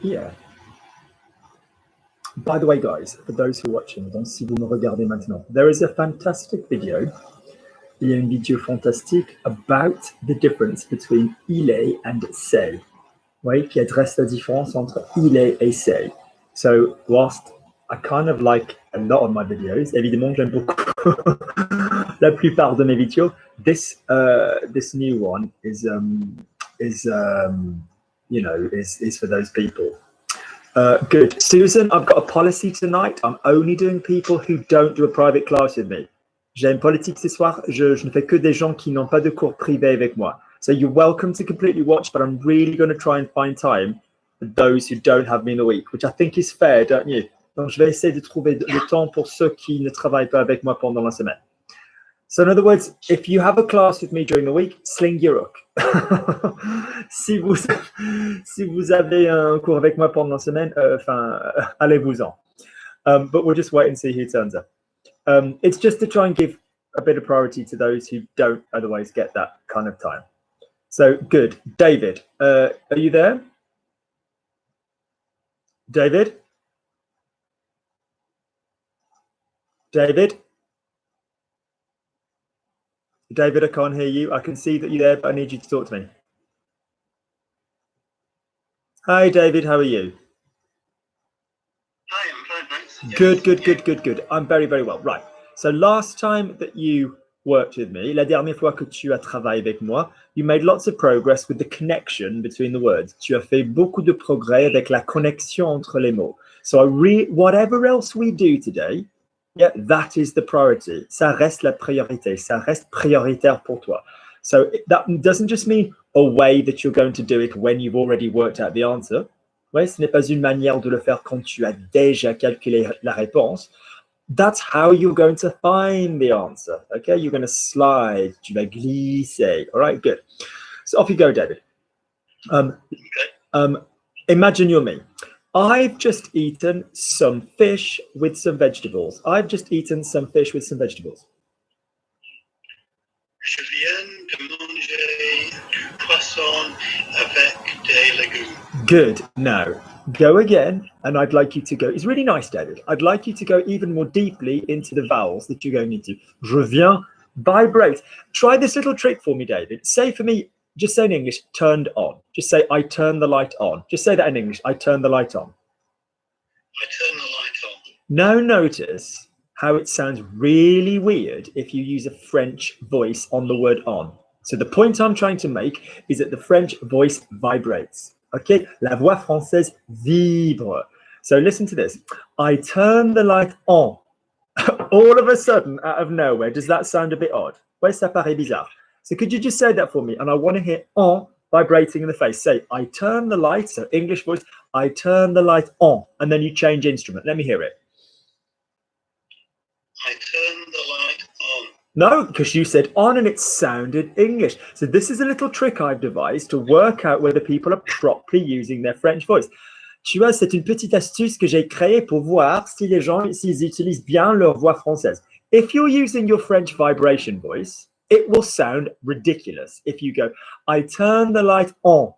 Yeah. By the way, guys, for those who are watching, donc si vous me regardez maintenant, there is a fantastic video. Il y a une vidéo fantastique about the difference between il est and c'est. Oui, qui adresse la différence entre il est et c'est. So, whilst I kind of like a lot of my videos, évidemment, j'aime beaucoup la plupart de mes vidéos. This new one is for those people. Good. Susan, I've got a policy tonight. I'm only doing people who don't do a private class with me. J'ai une politique ce soir. Je ne fais que des gens qui n'ont pas de cours privé avec moi. So you're welcome to completely watch, but I'm really going to try and find time for those who don't have me in the week, which I think is fair, don't you? Donc, je vais essayer de trouver le temps pour ceux qui ne travaillent pas avec moi pendant la semaine. So in other words, if you have a class with me during the week, sling your hook. si vous avez un cours avec moi pendant la semaine, allez-vous-en. But we'll just wait and see who turns up. It's just to try and give a bit of priority to those who don't otherwise get that kind of time. So good. David, are you there? David? David? David, I can't hear you. I can see that you're there, but I need you to talk to me. Hi, David. How are you? Hi, I'm fine, thanks. Good. I'm very, very well. Right. So last time that you worked with me, la dernière fois que tu as travaillé avec moi, you made lots of progress with the connection between the words. Tu as fait beaucoup de progrès avec la connexion entre les mots. So whatever else we do today, yeah, that is the priority. Ça reste la priorité. Ça reste prioritaire pour toi. So that doesn't just mean a way that you're going to do it when you've already worked out the answer. Ouais, ce n'est pas une manière de le faire quand tu as déjà calculé la réponse. That's how you're going to find the answer. Okay, you're going to slide. Tu vas glisser. All right, good. So off you go, David. Imagine you're me. I've just eaten some fish with some vegetables. Je viens de manger du poisson avec des légumes. Good. Now, go again, and I'd like you to go. It's really nice, David. I'd like you to go even more deeply into the vowels that you're going into. Je viens, vibrate. Try this little trick for me, David. Say for me, just say in English, turned on. Just say, I turn the light on. Just say that in English, I turn the light on. I turn the light on. Now notice how it sounds really weird if you use a French voice on the word on. So the point I'm trying to make is that the French voice vibrates. Okay, la voix française vibre. So listen to this. I turn the light on. All of a sudden, out of nowhere, does that sound a bit odd? Ouais, ça paraît bizarre. So could you just say that for me? And I want to hear on vibrating in the face. Say, I turn the light, so English voice, I turn the light on. And then you change instrument. Let me hear it. I turn the light on. No, because you said on and it sounded English. So this is a little trick I've devised to work out whether people are properly using their French voice. Tu vois, c'est une petite astuce que j'ai créée pour voir si les gens, s'ils utilisent bien leur voix française. If you're using your French vibration voice, it will sound ridiculous if you go, I turn the light on.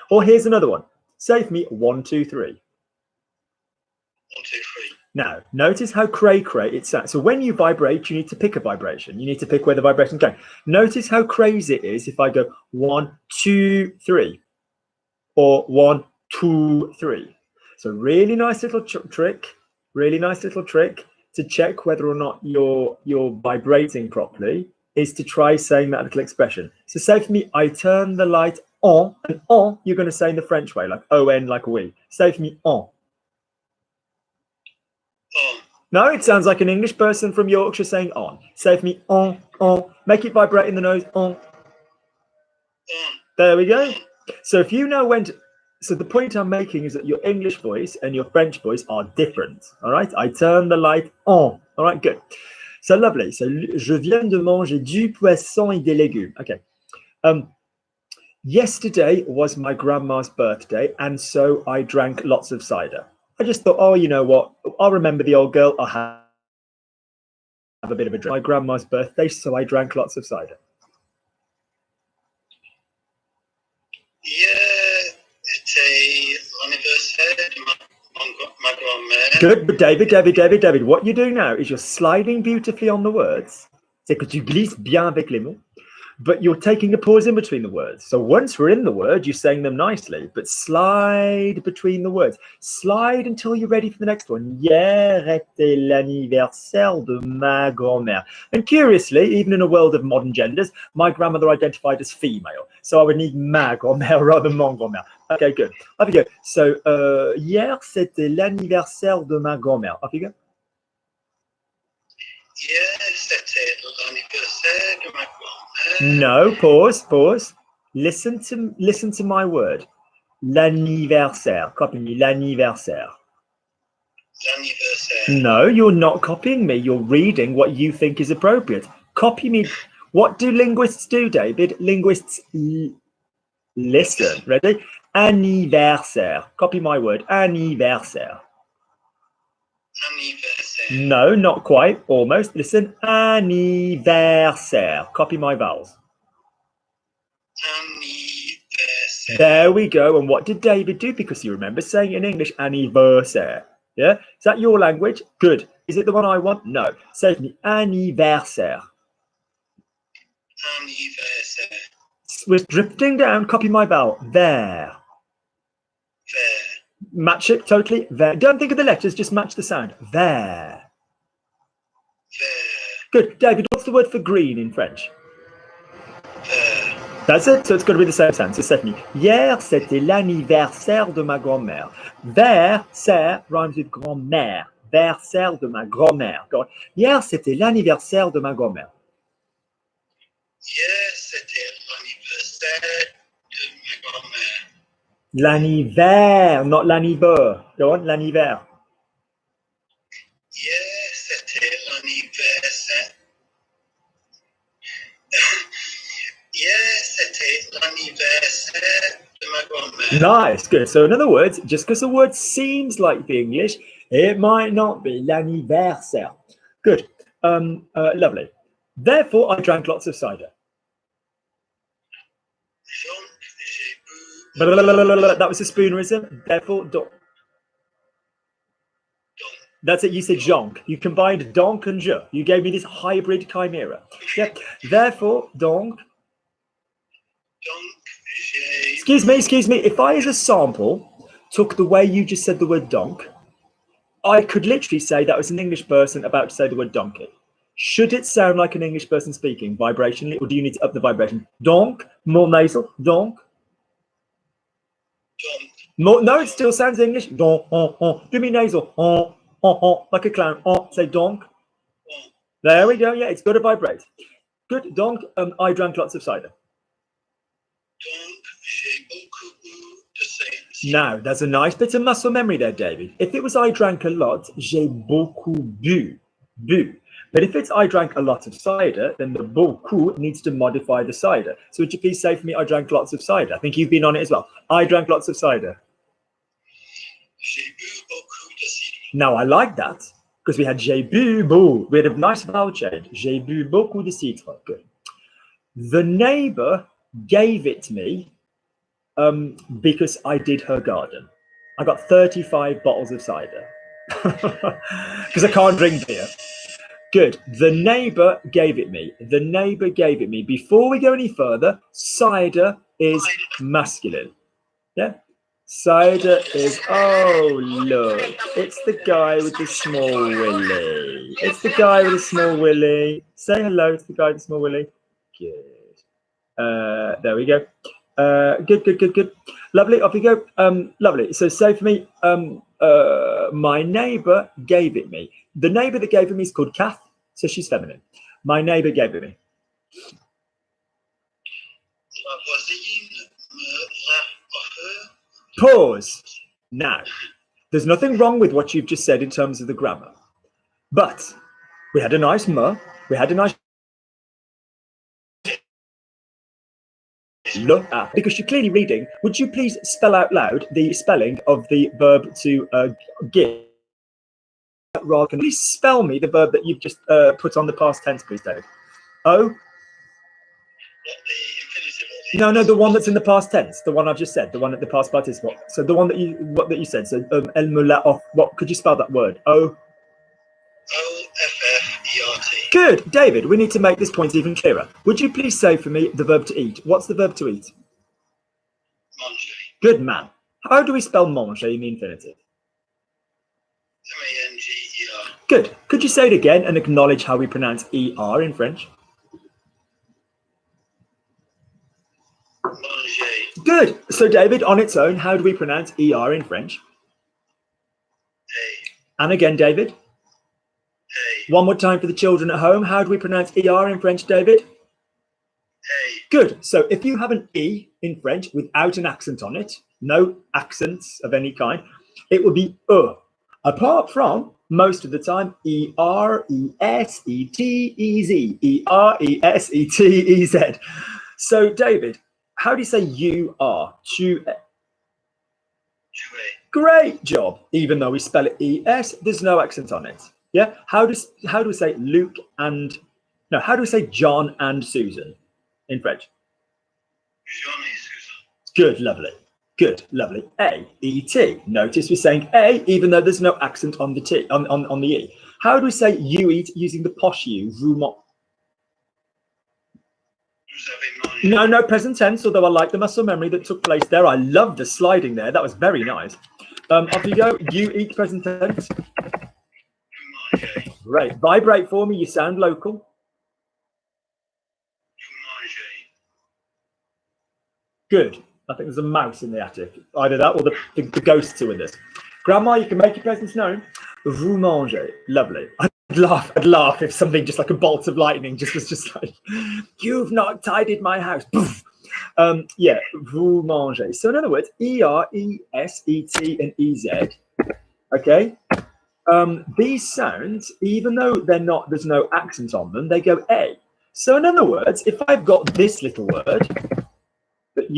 Or here's another one. Say for me, 1, 2, 3. 1, 2, 3. Now, notice how cray-cray it sounds. So when you vibrate, you need to pick a vibration. You need to pick where the vibration's going. Notice how crazy it is if I go 1, 2, 3. Or 1, 2, 3. So really nice little trick. Really nice little trick to check whether or not you're vibrating properly is to try saying that little expression. So say for me, I turn the light on. And on, you're going to say in the French way, like on, like we. Say for me, on. On. No, it sounds like an English person from Yorkshire saying on. Say for me, on. Make it vibrate in the nose, on. On. There we go. So if you know when to... So the point I'm making is that your English voice and your French voice are different. All right. I turn the light on. All right. Good. So lovely. So je viens de manger du poisson et des légumes. Okay. Yesterday was my grandma's birthday, and so I drank lots of cider. I just thought, oh, you know what? I'll remember the old girl. I'll have a bit of a drink. My grandma's birthday, so I drank lots of cider. Yeah, c'était l'anniversaire de ma grand-mère. Good, but David, what you're doing now is you're sliding beautifully on the words. C'est que tu glisses bien avec les mots. But you're taking a pause in between the words. So once we're in the word, you're saying them nicely, but slide between the words. Slide until you're ready for the next one. Hier était l'anniversaire de ma grand-mère. And curiously, even in a world of modern genders, my grandmother identified as female. So I would need ma grand-mère rather than mon grand-mère. Okay, good. Off you go. So, hier, c'était l'anniversaire de ma grand-mère. Off you go. Yeah, c'était l'anniversaire de ma grand-mère. No, pause. Listen to my word. L'anniversaire. Copy me. L'anniversaire. L'anniversaire. No, you're not copying me. You're reading what you think is appropriate. Copy me. What do linguists do, David? Linguists listen. Ready? Anniversaire. Copy my word. Anniversaire. Anniversaire. No, not quite. Almost. Listen. Anniversaire. Copy my vowels. Anniversaire. There we go. And what did David do? Because you remember saying in English, anniversaire. Yeah? Is that your language? Good. Is it the one I want? No. Say to me, anniversaire. Anniversaire. We're drifting down. Copy my vowel. There. There. Match it totally. There. Don't think of the letters. Just match the sound. There. There. Good. David, what's the word for green in French? There. That's it. So it's got to be the same sound. So Stephanie, hier, c'était l'anniversaire de ma grand-mère. Versaire rhymes with grand-mère. Versaire de ma grand-mère. Hier, c'était l'anniversaire de ma grand-mère. Hier, c'était l'anniversaire de ma grand-mère. L'anniversaire, not l'anniversaire. Go on, l'anniversaire. Hier, c'était l'anniversaire. Hier, c'était l'anniversaire de ma grand-mère. Nice, good. So in other words, just because a word seems like the English, it might not be. L'anniversaire. Good. Lovely. Therefore, I drank lots of cider. Donc, j'ai bu. That was a spoonerism. Therefore, donk. Donc, That's it. You said jonk. You combined donk and je. You gave me this hybrid chimera. Yep. Therefore, donk. donc, j'ai. Excuse me. If I, as a sample, took the way you just said the word donk, I could literally say that was an English person about to say the word donkey. Should it sound like an English person speaking vibrationally, or do you need to up the vibration? Donk, more nasal, donk. Donc, More, no, it still sounds English. Donk, do me nasal, like a clown. Say donk. There we go. Yeah, it's got to vibrate. Good, donk. I drank lots of cider. donc, j'ai beaucoup bu de cider. Now, there's a nice bit of muscle memory there, David. If it was I drank a lot, j'ai beaucoup bu. But if it's I drank a lot of cider, then the beaucoup needs to modify the cider. So would you please say for me, I drank lots of cider? I think you've been on it as well. I drank lots of cider. J'ai bu beaucoup de cider. Now, I like that because we had j'ai bu beau. We had a nice vowel change. J'ai bu beaucoup de cidre. Good. The neighbor gave it me because I did her garden. I got 35 bottles of cider because I can't drink beer. Good. The neighbor gave it me. The neighbor gave it me. Before we go any further, cider is masculine. Yeah. Cider is, oh, look. It's the guy with the small willy. It's the guy with the small willy. Say hello to the guy with the small willy. Good. There we go. Good. Lovely. Off you go. Lovely. So say for me, my neighbor gave it me. The neighbor that gave it me is called Kath, so she's feminine. My neighbor gave it me. La voisine me l'a offert. Pause. Now, there's nothing wrong with what you've just said in terms of the grammar, but we had a nice me, we had a nice look at, because you're clearly reading. Would you please spell out loud the spelling of the verb to give? rather, can you please spell me the verb that you've just put on the past tense, please, David? Oh? No, the one that's in the past tense, the one I've just said, the one at the past participle. So the one that you said. So elle me l'a off. What could you spell that word? O-F-F-E-R-T. Good, David. We need to make this point even clearer. Would you please say for me the verb to eat? What's the verb to eat? Manger. Good man. How do we spell manger in the infinitive? M-A-N-G-E-R. Good. Could you say it again and acknowledge how we pronounce ER in French? Manger. Good. So, David, on its own, how do we pronounce ER in French? A. And again, David. A. One more time for the children at home. How do we pronounce ER in French, David? A. Good. So if you have an E in French without an accent on it, no accents of any kind, it will be E. Apart from, most of the time, E-R, E-S, E-T, E-Z. E-R, E-S, E-T, E-Z. So, David, how do you say you are? Tu es. Tu es. Great job. Even though we spell it E-S, there's no accent on it. Yeah. How do we say Luke and no? How do we say John and Susan in French? Jean et Susan. Good, lovely. Good, lovely. A-E-T. Notice we're saying A, even though there's no accent on the T on the E. How do we say you eat using the posh you? Vous mangez. Vous avez mangé. No, present tense, although I like the muscle memory that took place there. I love the sliding there. That was very nice. Off you go. You eat, present tense. Vous mangez. Great. Vibrate for me. You sound local. Vous mangez. Good. I think there's a mouse in the attic. Either that or the ghosts are with us. Grandma, you can make your presence known. Vous mangez. Lovely. I'd laugh if something just like a bolt of lightning was just like, you've not tidied my house. Yeah, vous mangez. So in other words, E-R, E-S-E-T, and E-Z. Okay. These sounds, even though there's no accent on them, they go A. So in other words, if I've got this little word that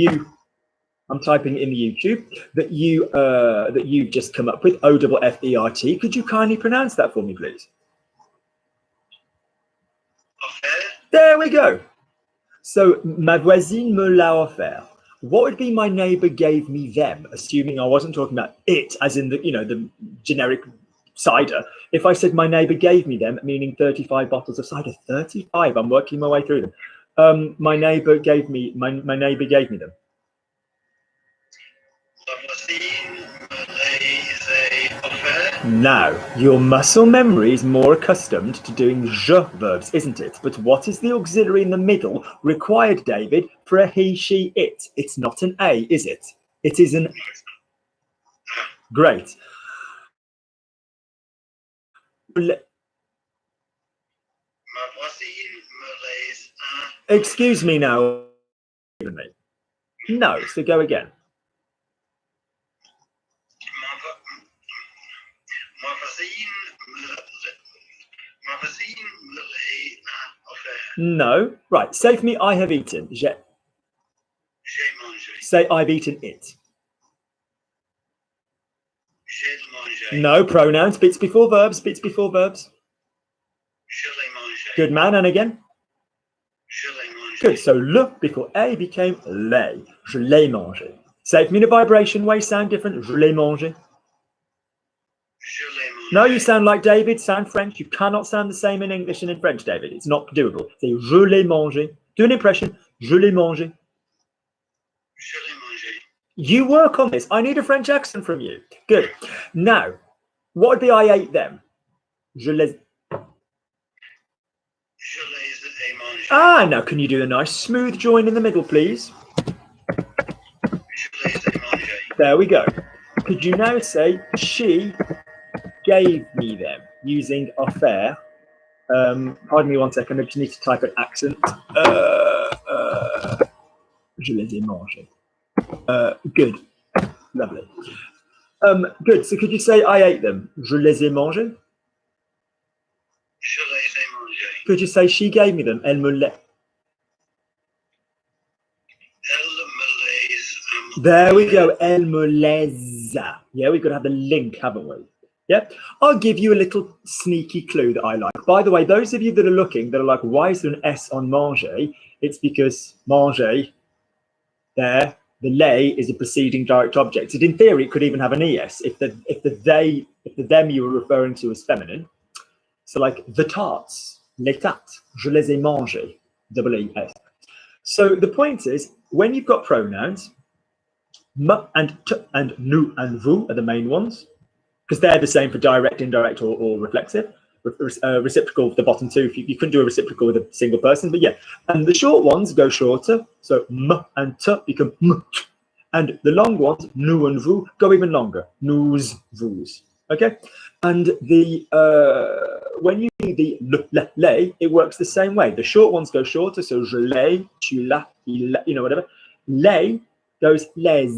I'm typing in the YouTube that you've just come up with, O-F-F-E-R-T. Could you kindly pronounce that for me, please? Offert. There we go. So, ma voisine me l'a offert. What would be my neighbor gave me them? Assuming I wasn't talking about it, as in the generic cider. If I said my neighbor gave me them, meaning 35 bottles of cider, 35. I'm working my way through them. My neighbor gave me them. La voisine me les a offert. Now, your muscle memory is more accustomed to doing je verbs, isn't it? But what is the auxiliary in the middle required, David, for a he, she, it? It's not an A, is it? It is an... Great. Ma voisine me les a. Excuse me now. No, so go again. Ma voisine me les a offert. No. Right, say for me, I have eaten. J'ai mangé. Say, I've eaten it. J'ai mangé. No, pronouns, bits before verbs. Je l'ai mangé. Good man, and again. Je l'ai mangé. Good, so le before A became l'ai. Je l'ai mangé. Say for me in a vibration way, sound different. Je l'ai mangé. Je l'ai mangé. No, you sound like David, sound French. You cannot sound the same in English and in French, David. It's not doable. Say, je l'ai mangé. Do an impression. Je l'ai mangé. Je l'ai mangé. You work on this. I need a French accent from you. Good. Now, what would be I ate them? Je les... Je les ai mangés. Ah, now can you do a nice smooth join in the middle, please? Je les ai mangés. There we go. Could you now say, she gave me them, using offert? Pardon me one second, I just need to type an accent. Je les ai mangés. Good. Lovely. Good. So could you say, I ate them? Je les ai mangés? Je les ai mangés. Could you say, she gave me them? Elle me les... Elle me les a. There we go. Elle me les a. Yeah, we've got to have the link, haven't we? Yeah, I'll give you a little sneaky clue that I like. By the way, those of you that are looking, that are like, why is there an S on manger? It's because manger, there, the lay is a preceding direct object. So in theory, it could even have an es if the them you were referring to as feminine. So like the tarts, les tartes, je les ai mangées, double E-S. So the point is, when you've got pronouns, m and t and nous and vous are the main ones, because they're the same for direct, indirect, or reflexive. Reciprocal, the bottom two, you couldn't do a reciprocal with a single person, but yeah. And the short ones go shorter, so m and t become m. And the long ones, nous and vous, go even longer, nous, vous. Okay? And the when you do the le, les, it works the same way. The short ones go shorter, so je l'ai, tu l'as, il l'a, you know, whatever. Les goes les.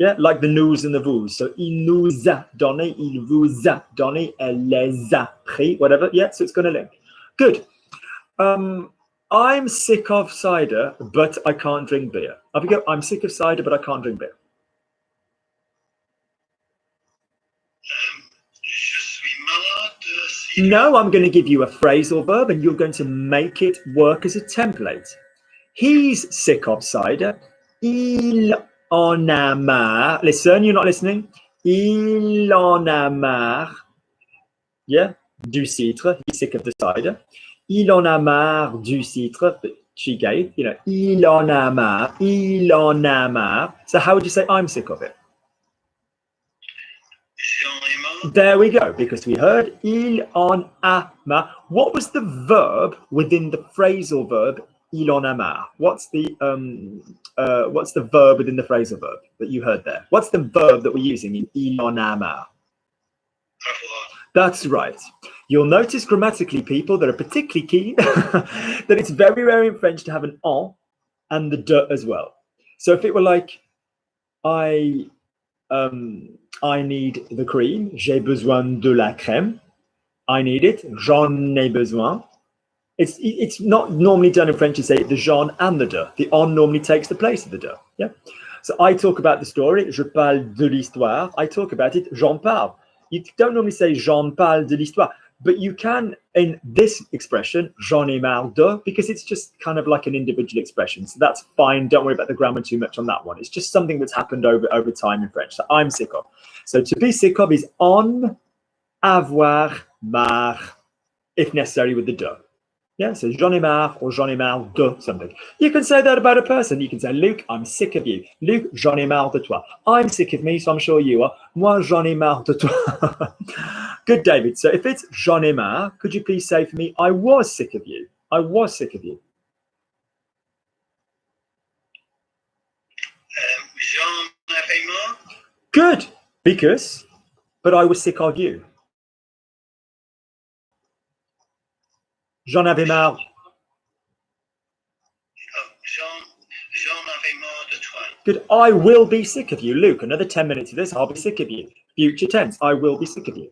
Yeah, like the nous and the vous. So il nous a donné, il vous a donné, elle les a pris, whatever. Yeah, so it's going to link. Good. I'm sick of cider, but I can't drink beer. Up we go. I'm sick of cider, but I can't drink beer. Je suis malade de cidre. No, I'm going to give you a phrasal verb, and you're going to make it work as a template. He's sick of cider. Il en a marre. Listen, you're not listening. Il en a marre. Yeah, du cidre. He's sick of the cider. Il en a marre du cidre. She gave, you know, il en a marre. Il en a marre. So how would you say I'm sick of it? J'en ai marre. There we go, because we heard il en a marre. What was the verb within the phrasal verb il en a marre? What's the verb within the phrasal verb that you heard there? What's the verb that we're using in il en a marre? Avoir. That's right. You'll notice grammatically, people that are particularly keen, that it's very rare in French to have an en and the de as well. So if it were like, I need the cream, j'ai besoin de la crème, I need it, j'en ai besoin. It's not normally done in French to say the j'en and the de. The en normally takes the place of the de. Yeah. So I talk about the story, je parle de l'histoire. I talk about it, j'en parle. You don't normally say j'en parle de l'histoire, but you can in this expression, j'en ai marre de, because it's just kind of like an individual expression. So that's fine. Don't worry about the grammar too much on that one. It's just something that's happened over time in French. So I'm sick of. So to be sick of is en avoir marre, if necessary with the de. Yeah, so j'en ai marre or j'en ai marre de something. You can say that about a person. You can say, Luke, I'm sick of you. Luke, j'en ai marre de toi. I'm sick of me, so I'm sure you are. Moi, j'en ai marre de toi. Good, David. So if it's j'en ai marre, could you please say for me, I was sick of you. I was sick of you. J'en avais marre. Good, because, but I was sick of you. J'en avais marre. J'en avais marre de toi. Good. I will be sick of you. Luke, another 10 minutes of this, I'll be sick of you. Future tense, I will be sick of you.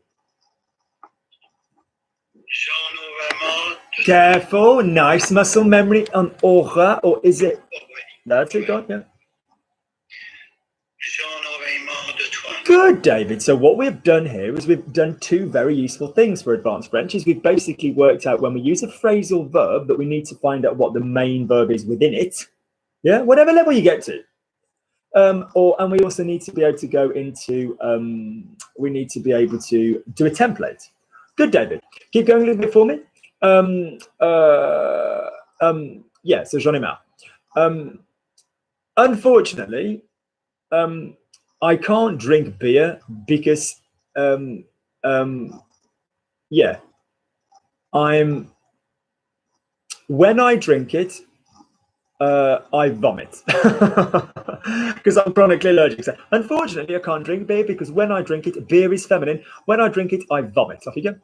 J'en aurais marre de Careful, nice muscle memory on aura, or is it? That's it, God, yeah. J'en aurais marre de toi. Good, David. So what we've done here is we've done two very useful things for advanced French. Is we've basically worked out when we use a phrasal verb that we need to find out what the main verb is within it. Yeah, whatever level you get to. And we also need to be able to go into, we need to be able to do a template. Good, David. Keep going a little bit for me. Yeah, so j'en ai marre. Unfortunately, I can't drink beer because, yeah, when I drink it, I vomit because I'm chronically allergic. So unfortunately, I can't drink beer because when I drink it, beer is feminine. When I drink it, I vomit. Off you go.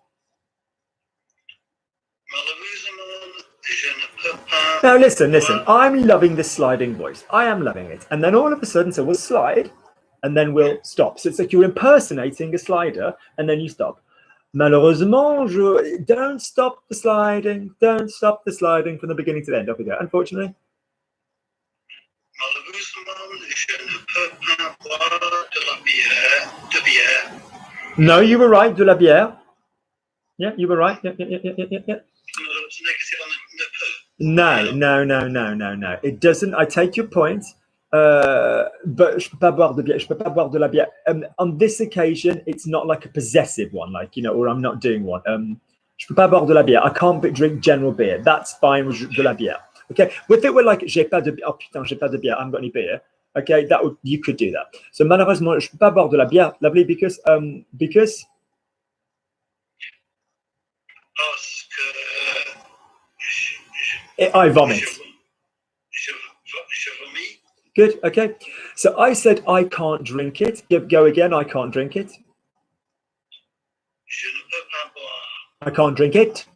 Malheureusement, je ne peux pas. Now listen. I'm loving this sliding voice. I am loving it. And then all of a sudden, so we'll slide and then we'll stop. So it's like you're impersonating a slider and then you stop. Malheureusement, don't stop the sliding. Don't stop the sliding from the beginning to the end. Off you go. Unfortunately. Malheureusement, je ne peux pas boire de bière. No, you were right. De la bière. Yeah, you were right. Yeah. C'est négatif on ne peut. No. It doesn't. I take your point. But je peux pas boire de bière. Je peux pas boire de la bière. On this occasion, it's not like a possessive one, like, you know, or I'm not doing one. Je peux pas boire de la bière. I can't drink general beer. That's fine with de la bière. Okay. If it were like, j'ai pas de bière. Oh putain, j'ai pas de bière. I haven't got any beer. Okay, that would, you could do that. So malheureusement, je peux pas boire de la bière, lovely, because Parce que I vomit. Je vomis. Good. Okay. So I said I can't drink it. Go again. I can't drink it. Je ne peux pas boire. I can't drink it.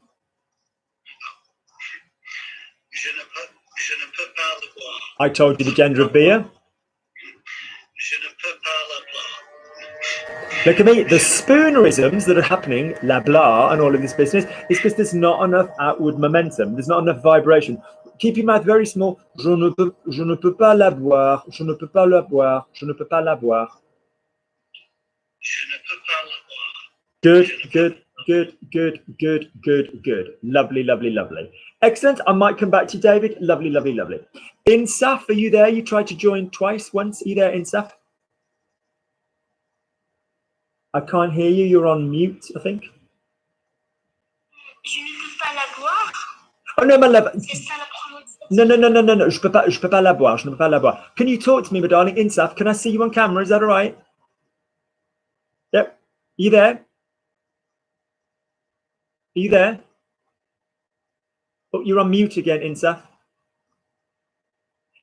Je ne peux pas le boire. I told you the gender of beer. Je ne peux pas le boire. Look at me. The spoonerisms that are happening, la blah, and all of this business is because there's not enough outward momentum. There's not enough vibration. Keep your mouth very small. Je ne peux pas la boire. Je ne peux pas la boire. Je ne peux pas la boire. Je ne peux pas le boire. Good. Lovely. Excellent. I might come back to you, David. Lovely. Insaf, are you there? You tried to join once. Are you there, Insaf? I can't hear you. You're on mute, I think. Je ne peux pas la boire. Oh no, my love. C'est ça la prononciation. No. Je peux pas la boire. Je ne peux pas la boire. Can you talk to me, my darling? Insaf, can I see you on camera? Is that all right? Yep. Are you there? Are you there? Oh, you're on mute again, Insaf.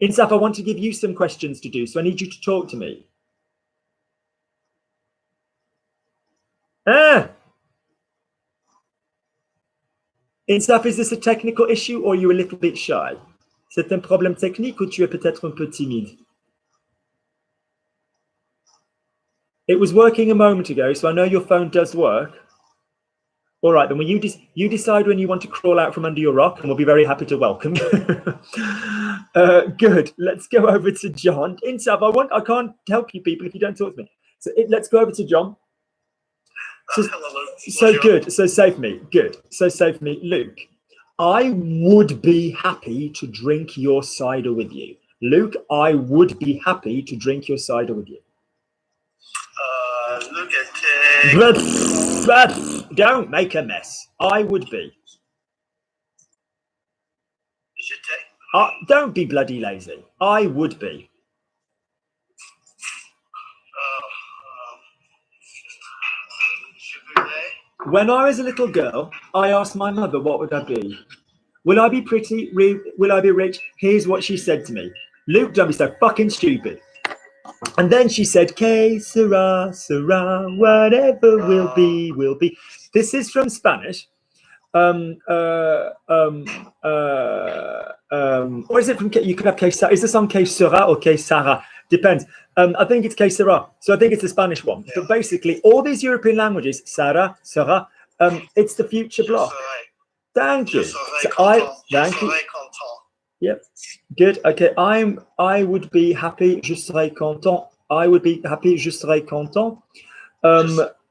Insaf, I want to give you some questions to do, so I need you to talk to me. Insaf, is this a technical issue or are you a little bit shy? C'est un problème technique ou tu es peut-être un peu timide? It was working a moment ago, so I know your phone does work. All right, then you decide when you want to crawl out from under your rock, and we'll be very happy to welcome you. Good. Let's go over to John. Insaf, I can't help you people if you don't talk to me. So let's go over to John. So good. So save me. Good. So save me. Luke, I would be happy to drink your cider with you. Luke, I would be happy to drink your cider with you. Look at Don't make a mess. I would be. Don't be bloody lazy. I would be. When I was a little girl, I asked my mother, what would I be? Will I be pretty? Will I be rich? Here's what she said to me. Luke, don't be so fucking stupid. And then she said, que sera, whatever will be. This is from Spanish. Or is it from, you could have que sera. Is the song que sera or que sara? Depends. I think it's que sera. So I think it's the Spanish one. Yeah. But basically, all these European languages, sara, sera, it's the future block. Thank you. Thank you. Yep. Good. Okay. I would be happy. Je serais content. I would be happy. Je serais content.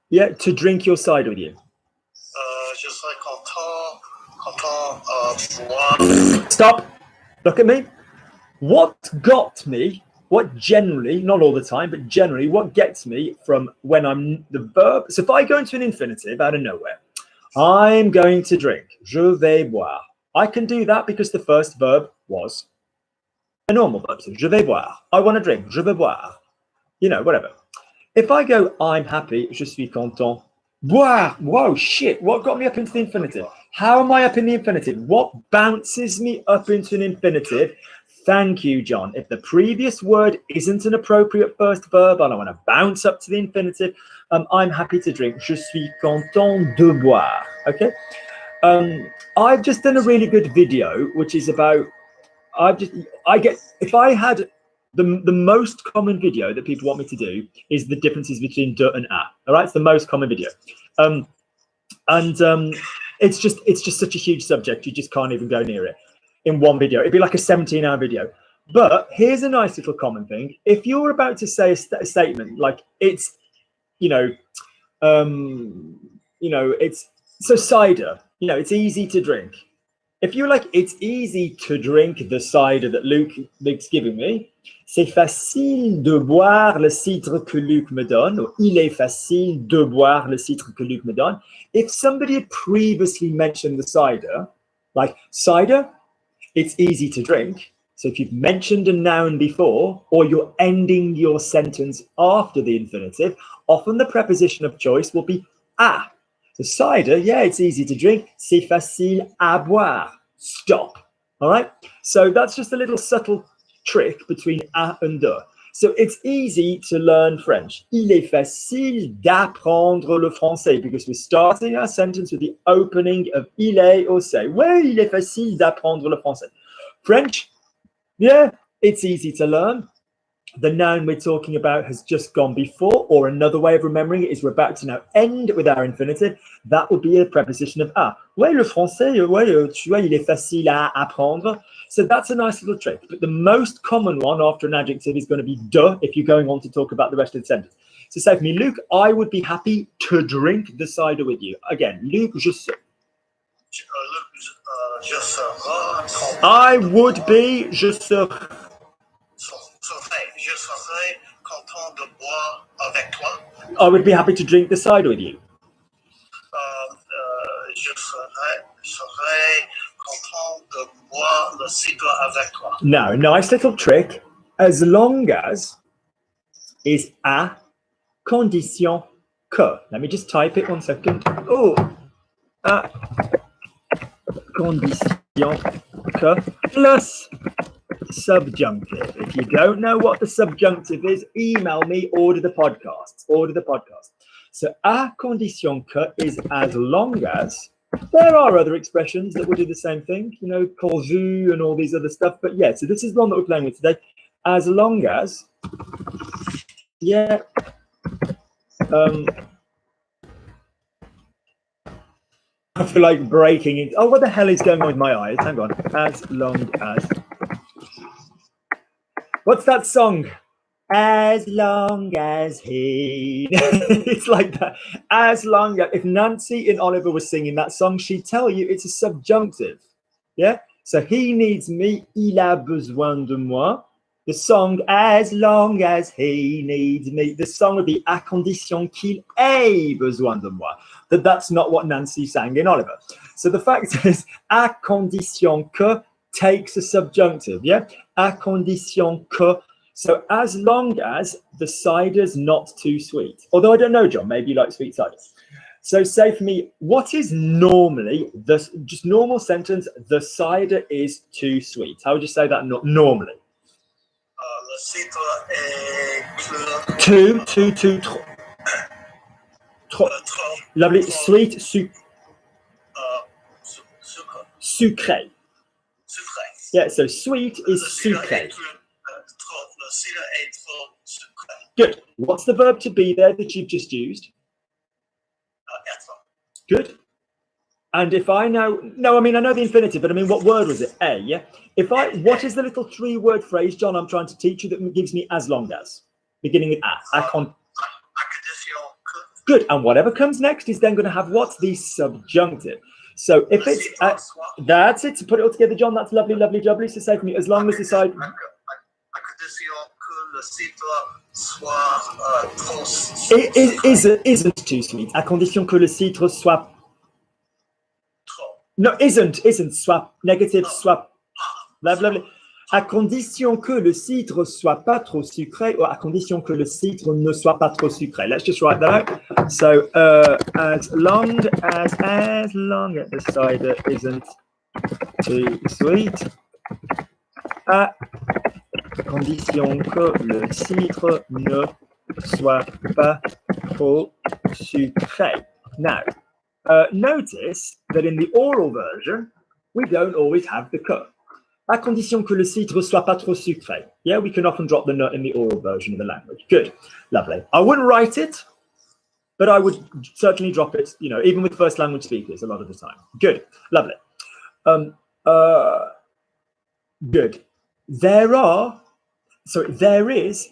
Yeah, to drink your cider with you. Je serais content. Stop. Look at me. What got me? What generally, not all the time, but generally, what gets me from when I'm the verb. So if I go into an infinitive out of nowhere, I'm going to drink. Je vais boire. I can do that because the first verb was a normal verb. So je vais boire. I want to drink. Je vais boire. You know, whatever. If I go, I'm happy. Je suis content. Boire. Whoa, shit. What got me up into the infinitive? How am I up in the infinitive? What bounces me up into an infinitive? Thank you, John. If the previous word isn't an appropriate first verb and I want to bounce up to the infinitive, I'm happy to drink. Je suis content de boire. Okay. I've just done a really good video, which is about, if I had the most common video that people want me to do is the differences between de and a. All right. It's the most common video. It's just such a huge subject. You just can't even go near it in one video. It'd be like a 17-hour video. But here's a nice little common thing. If you're about to say a statement, like it's, you know, It's so cider. It's easy to drink. If you're like, it's easy to drink the cider that Luke's giving me. C'est facile de boire le cidre que Luc me donne, or il est facile de boire le cidre que Luc me donne. If somebody had previously mentioned the cider, like cider, it's easy to drink. So if you've mentioned a noun before, or you're ending your sentence after the infinitive, often the preposition of choice will be à. So cider, yeah, it's easy to drink. C'est facile à boire. Stop. All right. So that's just a little subtle trick between à and de. So it's easy to learn French. Il est facile d'apprendre le français, because we're starting our sentence with the opening of il est or c'est. Ouais, il est facile d'apprendre le français. French, yeah, it's easy to learn. The noun we're talking about has just gone before, or another way of remembering it is we're about to now end with our infinitive. That would be a preposition of à. Ouais, le français, ouais, tu vois, il est facile à apprendre. So that's a nice little trick. But the most common one after an adjective is going to be de if you're going on to talk about the rest of the sentence. So say for me, Luke, I would be happy to drink the cider with you. Again, Luke, je serai. I would be, je serai. Je serais content de boire avec toi. I would be happy to drink the cider with you. Je serais content de boire le cidre avec toi. Now, nice little trick. As long as is à condition que. Let me just type it 1 second. Oh, à condition que plus subjunctive. If you don't know what the subjunctive is, email me, order the podcast. So à condition que is as long as. There are other expressions that will do the same thing, pourvu and all these other stuff. But yeah, so this is one that we're playing with today. As long as, yeah. I feel like breaking it. Oh, what the hell is going on with my eyes? Hang on. As long as. What's that song? As long as he. It's like that. As long as. If Nancy and Oliver were singing that song, she'd tell you it's a subjunctive. Yeah? So he needs me. Il a besoin de moi. The song, as long as he needs me. The song would be à condition qu'il ait besoin de moi. That's not what Nancy sang in Oliver. So the fact is, à condition que takes a subjunctive. Yeah? À condition que. So as long as the cider's not too sweet. Although I don't know, John, maybe you like sweet cider. So say for me, what is normally, just normal sentence, the cider is too sweet? How would you say that normally? Le cidre est Trop. Lovely. Sweet, sucré. Yeah, so sweet is sucré. Good. What's the verb to be there that you've just used? Good. And if I know, I know the infinitive, but what word was it? A, yeah? What is the little 3-word phrase, John, I'm trying to teach you that gives me as long as? Beginning with a. Good. And whatever comes next is then going to have what's the subjunctive. So if it's, that's it. To put it all together, John, that's lovely, lovely, lovely. So say for me, as long as the side. It isn't too sweet. À condition que le cidre soit. No, isn't. Soit negative, soit. Lovely. À condition que le cidre soit pas trop sucré, or à condition que le cidre ne soit pas trop sucré. Let's just write that out. So, as long as the cider isn't too sweet, à condition que le cidre ne soit pas trop sucré. Now, notice that in the oral version, we don't always have the que. À condition que le cidre soit pas trop sucré. Yeah, we can often drop the nut in the oral version of the language. Good, lovely. I wouldn't write it, but I would certainly drop it, even with first language speakers a lot of the time. Good, lovely. Good. There is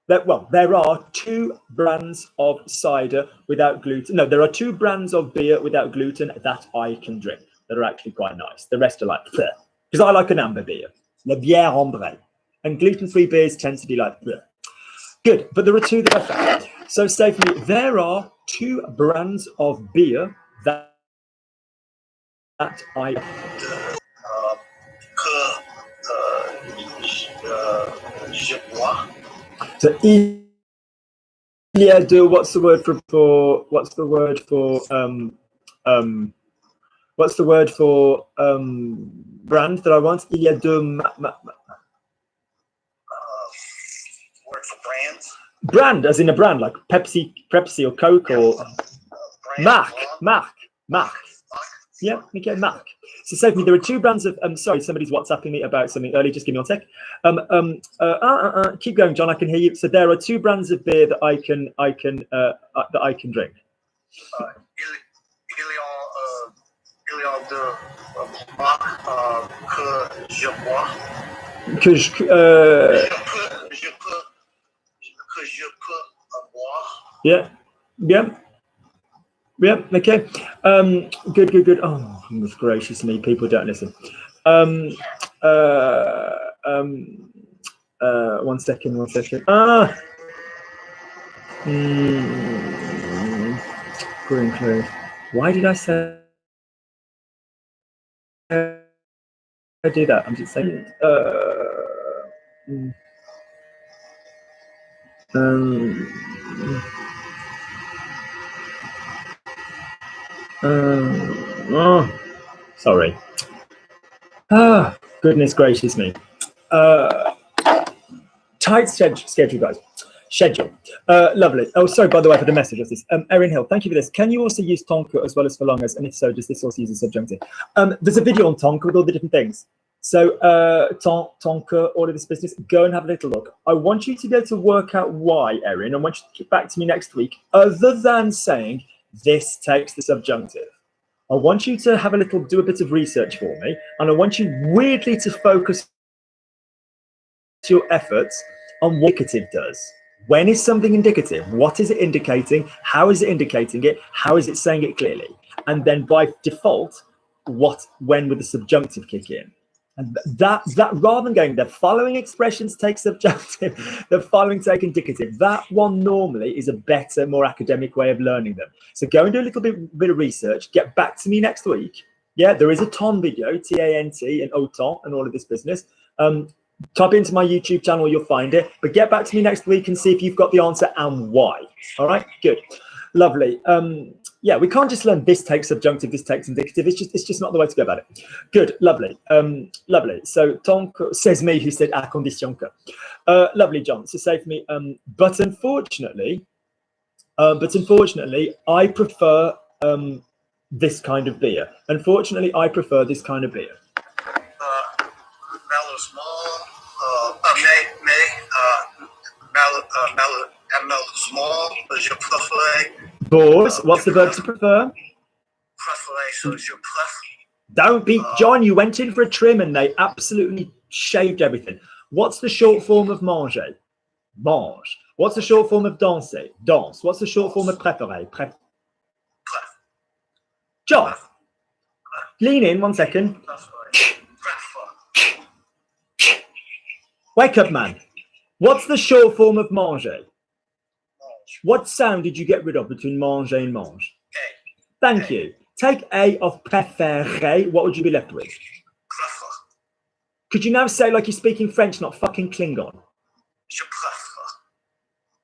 Well, there are 2 brands of cider without gluten. No, there are 2 brands of beer without gluten that I can drink that are actually quite nice. The rest are like, because I like an amber beer, la bière ambrée. And gluten-free beers tend to be like, bleh. Good, but there are 2 that I found. So say for me, there are 2 brands of beer that I... Je bois. So il y a 2, what's the word for brand that I want? Il y a 2 Word for brands. Brand, as in a brand, like Pepsi or Coke or Mark. Yeah, okay, Mark. So say for me, there are 2 brands of. Sorry, somebody's WhatsApping me about something early. Just give me a sec. Keep going, John. I can hear you. So there are 2 brands of beer that I can drink. Il y a 2 marques que je bois. Que je peux boire. Yeah. Okay. Good. Oh, goodness gracious me, people don't listen. 1 second. Green clothes. Why did I say I do that? I'm just saying. Sorry. Goodness gracious me. Tight schedule, guys. Lovely. Oh, sorry, by the way, for the message of this. Erin Hill, thank you for this. Can you also use tonka as well as Falongas? And if so, does this also use a subjunctive? There's a video on tonka with all the different things. So tonka, all of this business, go and have a little look. I want you to be able to work out why, Erin. I want you to get back to me next week, other than saying this takes the subjunctive. I want you to have do a bit of research for me, and I want you weirdly to focus your efforts on what indicative does. When is something indicative? What is it indicating? How is it indicating it? How is it saying it clearly? And then by default, when would the subjunctive kick in? And that rather than going, the following expressions take subjunctive, the following take indicative, that one normally is a better, more academic way of learning them. So go and do a little bit of research, get back to me next week. Yeah, there is a TON video, T-A-N-T and OTON and all of this business. Type into my YouTube channel, you'll find it. But get back to me next week and see if you've got the answer and why. All right, good. Lovely. Yeah, we can't just learn this takes subjunctive, this takes indicative. It's just not the way to go about it. Good, lovely. Lovely. So Tonk says me who said à condition que. Lovely, John. So say for me, but unfortunately, I prefer this kind of beer. Unfortunately, I prefer this kind of beer. Pause. What's the verb to prefer? Don't be, John, you went in for a trim and they absolutely shaved everything. What's the short form of manger? Mange. What's the short form of danser? Danse. What's the short form of préférer? John, lean in 1 second. Wake up, man. What's the short form of manger? What sound did you get rid of between manger and mange? Thank you. Take A of préférer. What would you be left with? Could you now say like you're speaking French, not fucking Klingon? Je préfère.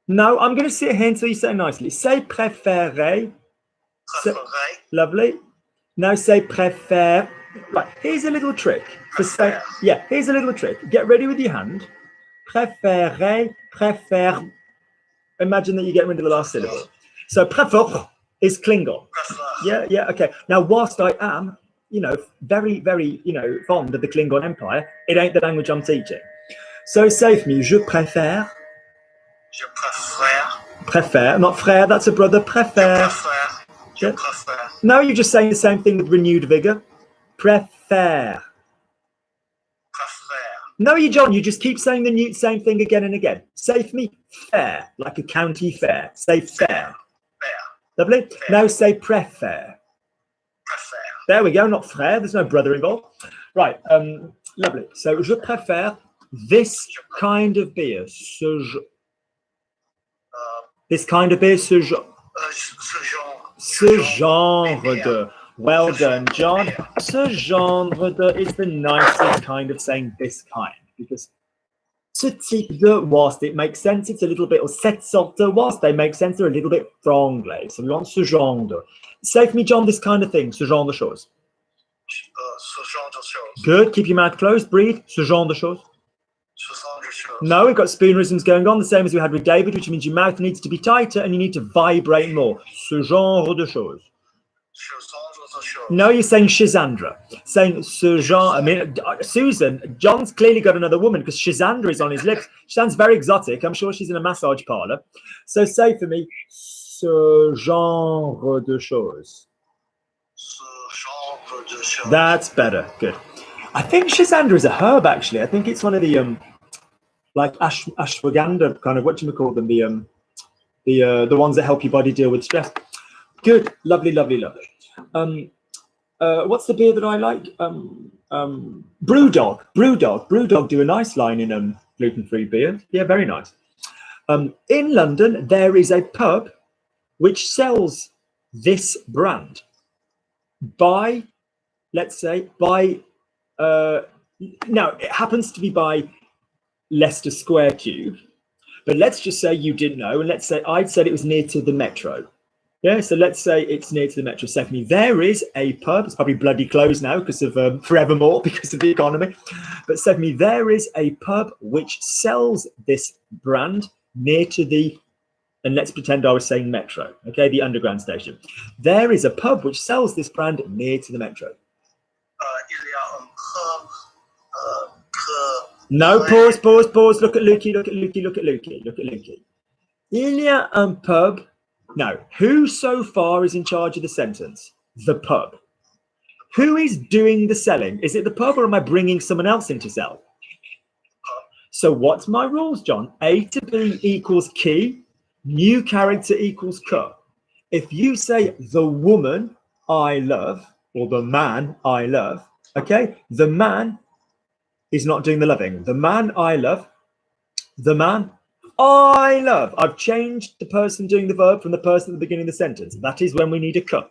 No, I'm going to sit here until you say it nicely. Say préférer. Lovely. Now say préfère. Right, here's a little trick. For say, yeah, here's a little trick. Get ready with your hand. Préférer, préfère. Imagine that you get rid of the last syllable. So préfère is Klingon. Yeah, okay. Now, whilst I am, very, very, fond of the Klingon Empire, it ain't the language I'm teaching. So say for me, je préfère. Je préfère. Préfère, not frère, that's a brother. Préfère. Je préfère. No, you're just saying the same thing with renewed vigor. Préfère. Préfère. No, you, John, you just keep saying the same thing again and again. Say for me, fair, like a county fair. Say fair. Fair. Lovely. Fair. Now say préfère. Prefer. There we go, not frère. There's no brother involved. Right. Lovely. So, je préfère this kind of beer. This kind of beer. Ce genre. Ce genre de. Well done, John. Ce genre de is the nicest kind of saying this kind, because ce type de, whilst it makes sense, it's a little bit, or cette sorte de, whilst they make sense, they're a little bit franglais. So we want ce genre de. Say for me, John, this kind of thing, ce genre de choses. Ce genre de choses. Good. Keep your mouth closed. Breathe. Ce genre de choses. Ce genre de choses. No, we've got spoonerisms going on, the same as we had with David, which means your mouth needs to be tighter and you need to vibrate more. Ce genre de choses. Ce genre de choses. No, you're saying Shazandra. Saying ce genre. I mean, Susan, John's clearly got another woman because Shazandra is on his lips. She sounds very exotic. I'm sure she's in a massage parlor. So say for me, ce genre de choses. Ce genre de choses. That's better. Good. I think Shazandra is a herb, actually. I think it's one of the like ashwagandha kind of, what do you call them? The ones that help your body deal with stress. Good. Lovely, lovely, lovely. What's the beer that I like? Brewdog. Brewdog do a nice line in gluten-free beer. Yeah, very nice. In London, there is a pub which sells this brand by, let's say, by, now it happens to be by Leicester Square Tube, but let's just say you didn't know, and let's say I'd said it was near to the Metro. Yeah, so let's say it's near to the Metro. Secondly, there is a pub. It's probably bloody closed now because of forevermore, because of the economy. But secondly, there is a pub which sells this brand near to the, and let's pretend I was saying Metro, okay, the underground station. There is a pub which sells this brand near to the Metro. Il y a un pub No, pause. Look at Lukey. Il y a un pub. Now, who so far is in charge of the sentence? The pub. Who is doing the selling? Is it the pub, or am I bringing someone else in to sell? So what's my rules, John? A to B equals key. New character equals co. If you say the woman I love, or the man I love, okay, the man is not doing the loving. The man I love, the man I love. I've changed the person doing the verb from the person at the beginning of the sentence. That is when we need a co.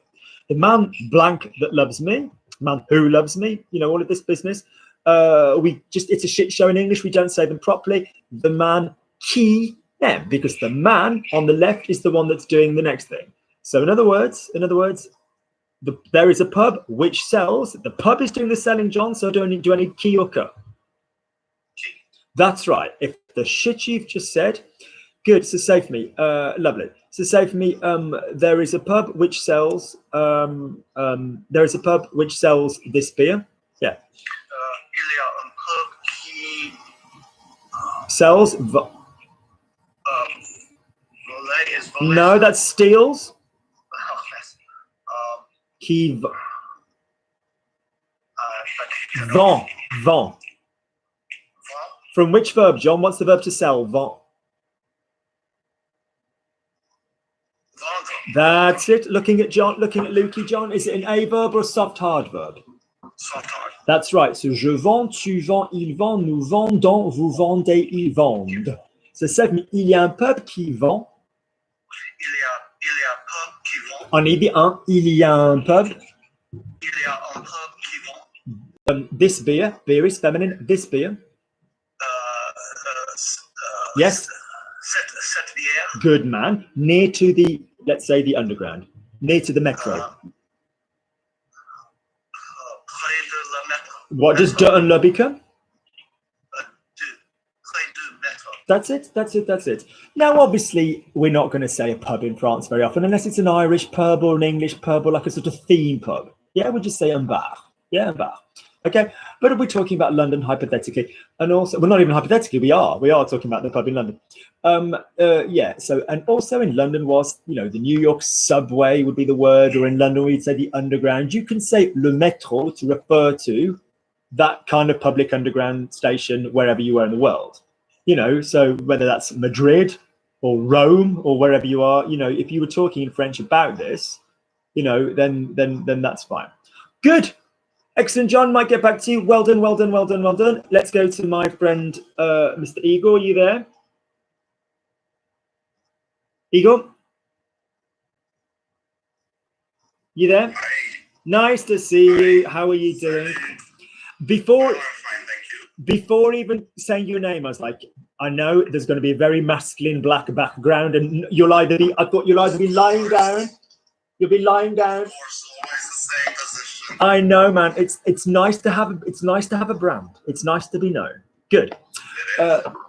The man blank that loves me, man who loves me, you know, all of this business. It's a shit show in English. We don't say them properly. The man qui aime, because the man on the left is the one that's doing the next thing. So in other words, there is a pub which sells. The pub is doing the selling, John. So do I need qui or co? That's right. If the shit you've just said, good. So say for me, lovely. So say for me, there is a pub which sells. There is a pub which sells this beer. Yeah. Il y a un pub qui sells. volet is volet. No, that's steals. Qui vend. From which verb, John? What's the verb to sell? Vend. Vendre. That's it. Looking at Lukey, John. Is it an A verb or a soft hard verb? Soft hard. That's right. So je vends, tu vends, il vend, nous vendons, vous vendez, ils vendent. So second, il y a un pub qui vend. Il y a un pub qui vend. On y dit un. Il y a un pub. Il y a un pub qui vend. This beer is feminine. This beer. Yes. Cette bière. Good man. Near to the, let's say, the underground. Near to the metro. Près de la métro. What does de and le become? Près du métro. That's it. Now, obviously, we're not going to say a pub in France very often, unless it's an Irish pub or an English pub or like a sort of theme pub. Yeah, we just say un bar. Yeah, un bar. Okay, but we're talking about London hypothetically, and also, well, not even hypothetically, we are talking about the pub in London. Yeah. So, and also in London was, you know, the New York subway would be the word, or in London we'd say the underground. You can say le métro to refer to that kind of public underground station wherever you are in the world. You know, so whether that's Madrid or Rome or wherever you are, you know, if you were talking in French about this, you know, then that's fine. Good. Excellent, John. Might get back to you. Well done, well done, well done, well done. Let's go to my friend, Mr. Igor. Are you there? Igor? You there? Hi. Nice to see you. How are you doing? Before, I'm fine, thank you. before even saying your name, I was like, I know there's going to be a very masculine black background, and you'll either be, I thought you'll either be lying down. You'll be lying down. Of course, always the same position. I know, man. It's nice to have a brand. It's nice to be known. Good,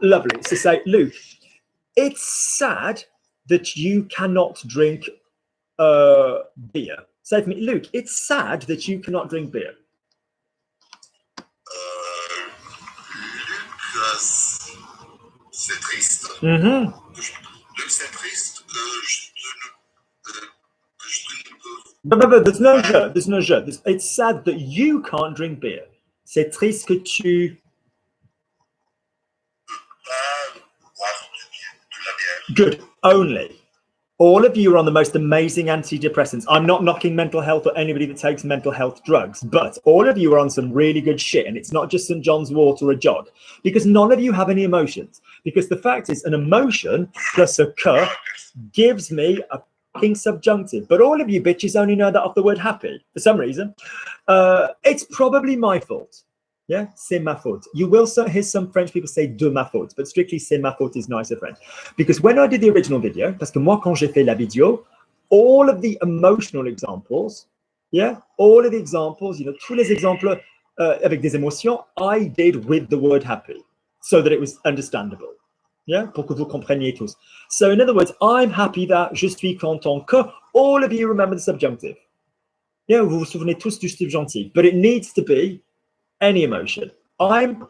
lovely. So say, Luke, it's sad that you cannot drink beer. Say for me, Luke, it's sad that you cannot drink beer. Luc, c'est triste. Mm-hmm. Luc, c'est triste que je ne peux. But there's no jeu. There's no jeu. It's sad that you can't drink beer. C'est triste que tu. Pas boire de la bière. Good. Only. All of you are on the most amazing antidepressants. I'm not knocking mental health or anybody that takes mental health drugs, but all of you are on some really good shit. And it's not just St. John's wort or a jog, because none of you have any emotions. Because the fact is, an emotion plus a k gives me a fucking subjunctive. But all of you bitches only know that off the word happy for some reason. It's probably my fault. Yeah, c'est ma faute. You will hear some French people say de ma faute, but strictly c'est ma faute is nicer French. Because when I did the original video, parce que moi, quand j'ai fait la vidéo, all of the emotional examples, yeah, all of the examples, you know, tous les exemples avec des émotions, I did with the word happy, so that it was understandable. Yeah, pour que vous compreniez tous. So in other words, I'm happy that je suis content que all of you remember the subjunctive. Yeah, vous vous souvenez tous du subjonctif, but it needs to be any emotion. I'm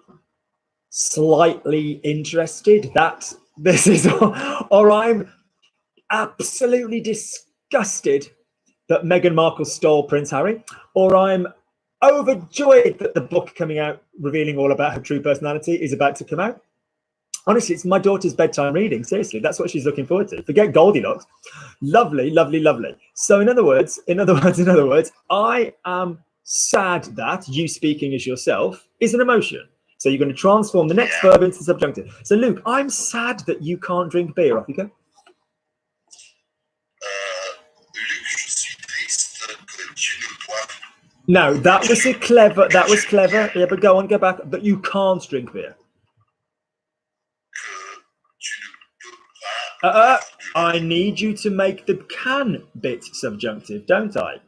slightly interested that this is, or I'm absolutely disgusted that Meghan Markle stole Prince Harry, or I'm overjoyed that the book coming out revealing all about her true personality is about to come out. Honestly, it's my daughter's bedtime reading. Seriously, that's what she's looking forward to. Forget Goldilocks. Lovely, lovely, lovely. So in other words, I am sad that you speaking as yourself is an emotion. So you're going to transform the next verb into the subjunctive. So Luke, I'm sad that you can't drink beer. Off you go. Luc, je suis triste que tu ne boives. No, that was clever. Yeah, but go on, go back. But you can't drink beer. Que tu ne peux pas. I need you to make the can bit subjunctive, don't I?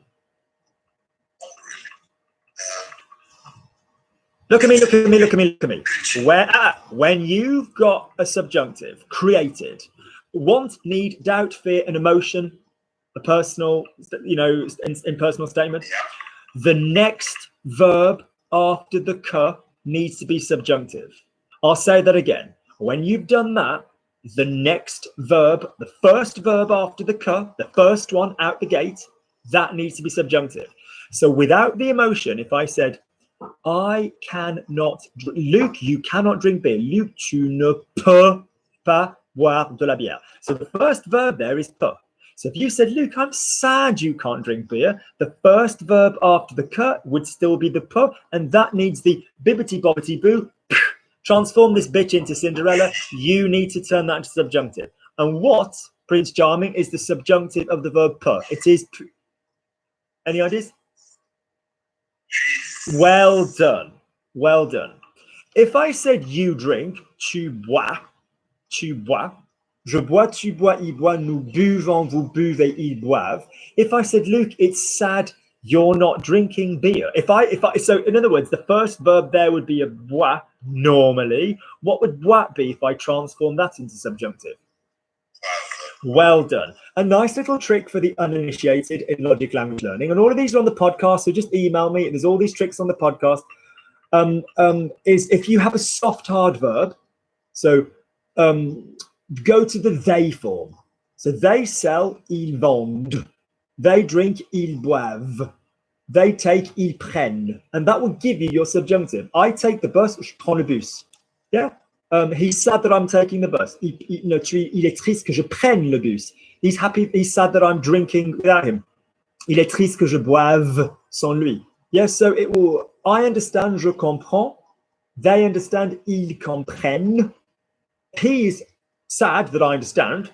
Look at me, look at me, look at me, look at me. When you've got a subjunctive created, want, need, doubt, fear, and emotion, a personal, you know, in personal statement, the next verb after the k needs to be subjunctive. I'll say that again. When you've done that, the next verb, the first verb after the k, the first one out the gate, that needs to be subjunctive. So without the emotion, if I said, I cannot, Luc, you cannot drink beer. Luc, tu ne peux pas boire de la bière. So the first verb there is peux. So if you said, Luc, I'm sad you can't drink beer, the first verb after the k would still be the peux, and that needs the bibbity bobbity boo. Transform this bitch into Cinderella. You need to turn that into subjunctive. And what, Prince Charming, is the subjunctive of the verb peux? It is. Any ideas? Well done. Well done. If I said you drink, tu bois, je bois, tu bois, il boit, nous buvons, vous buvez, ils boivent. If I said, Luke, it's sad you're not drinking beer. So in other words, the first verb there would be a bois normally. What would bois be if I transform that into subjunctive? Well done. A nice little trick for the uninitiated in logic language learning. And all of these are on the podcast, so just email me. There's all these tricks on the podcast. Is if you have a soft, hard verb, so go to the they form. So they sell, ils vendent. They drink, ils boivent. They take, ils prennent. And that will give you your subjunctive. I take the bus, je prends le bus. Yeah? He's sad that I'm taking the bus. Il est triste que je prenne le bus. He's happy, he's sad that I'm drinking without him. Il est triste que je boive sans lui. Yeah, so it will, I understand, je comprends. They understand, ils comprennent. He's sad that I understand.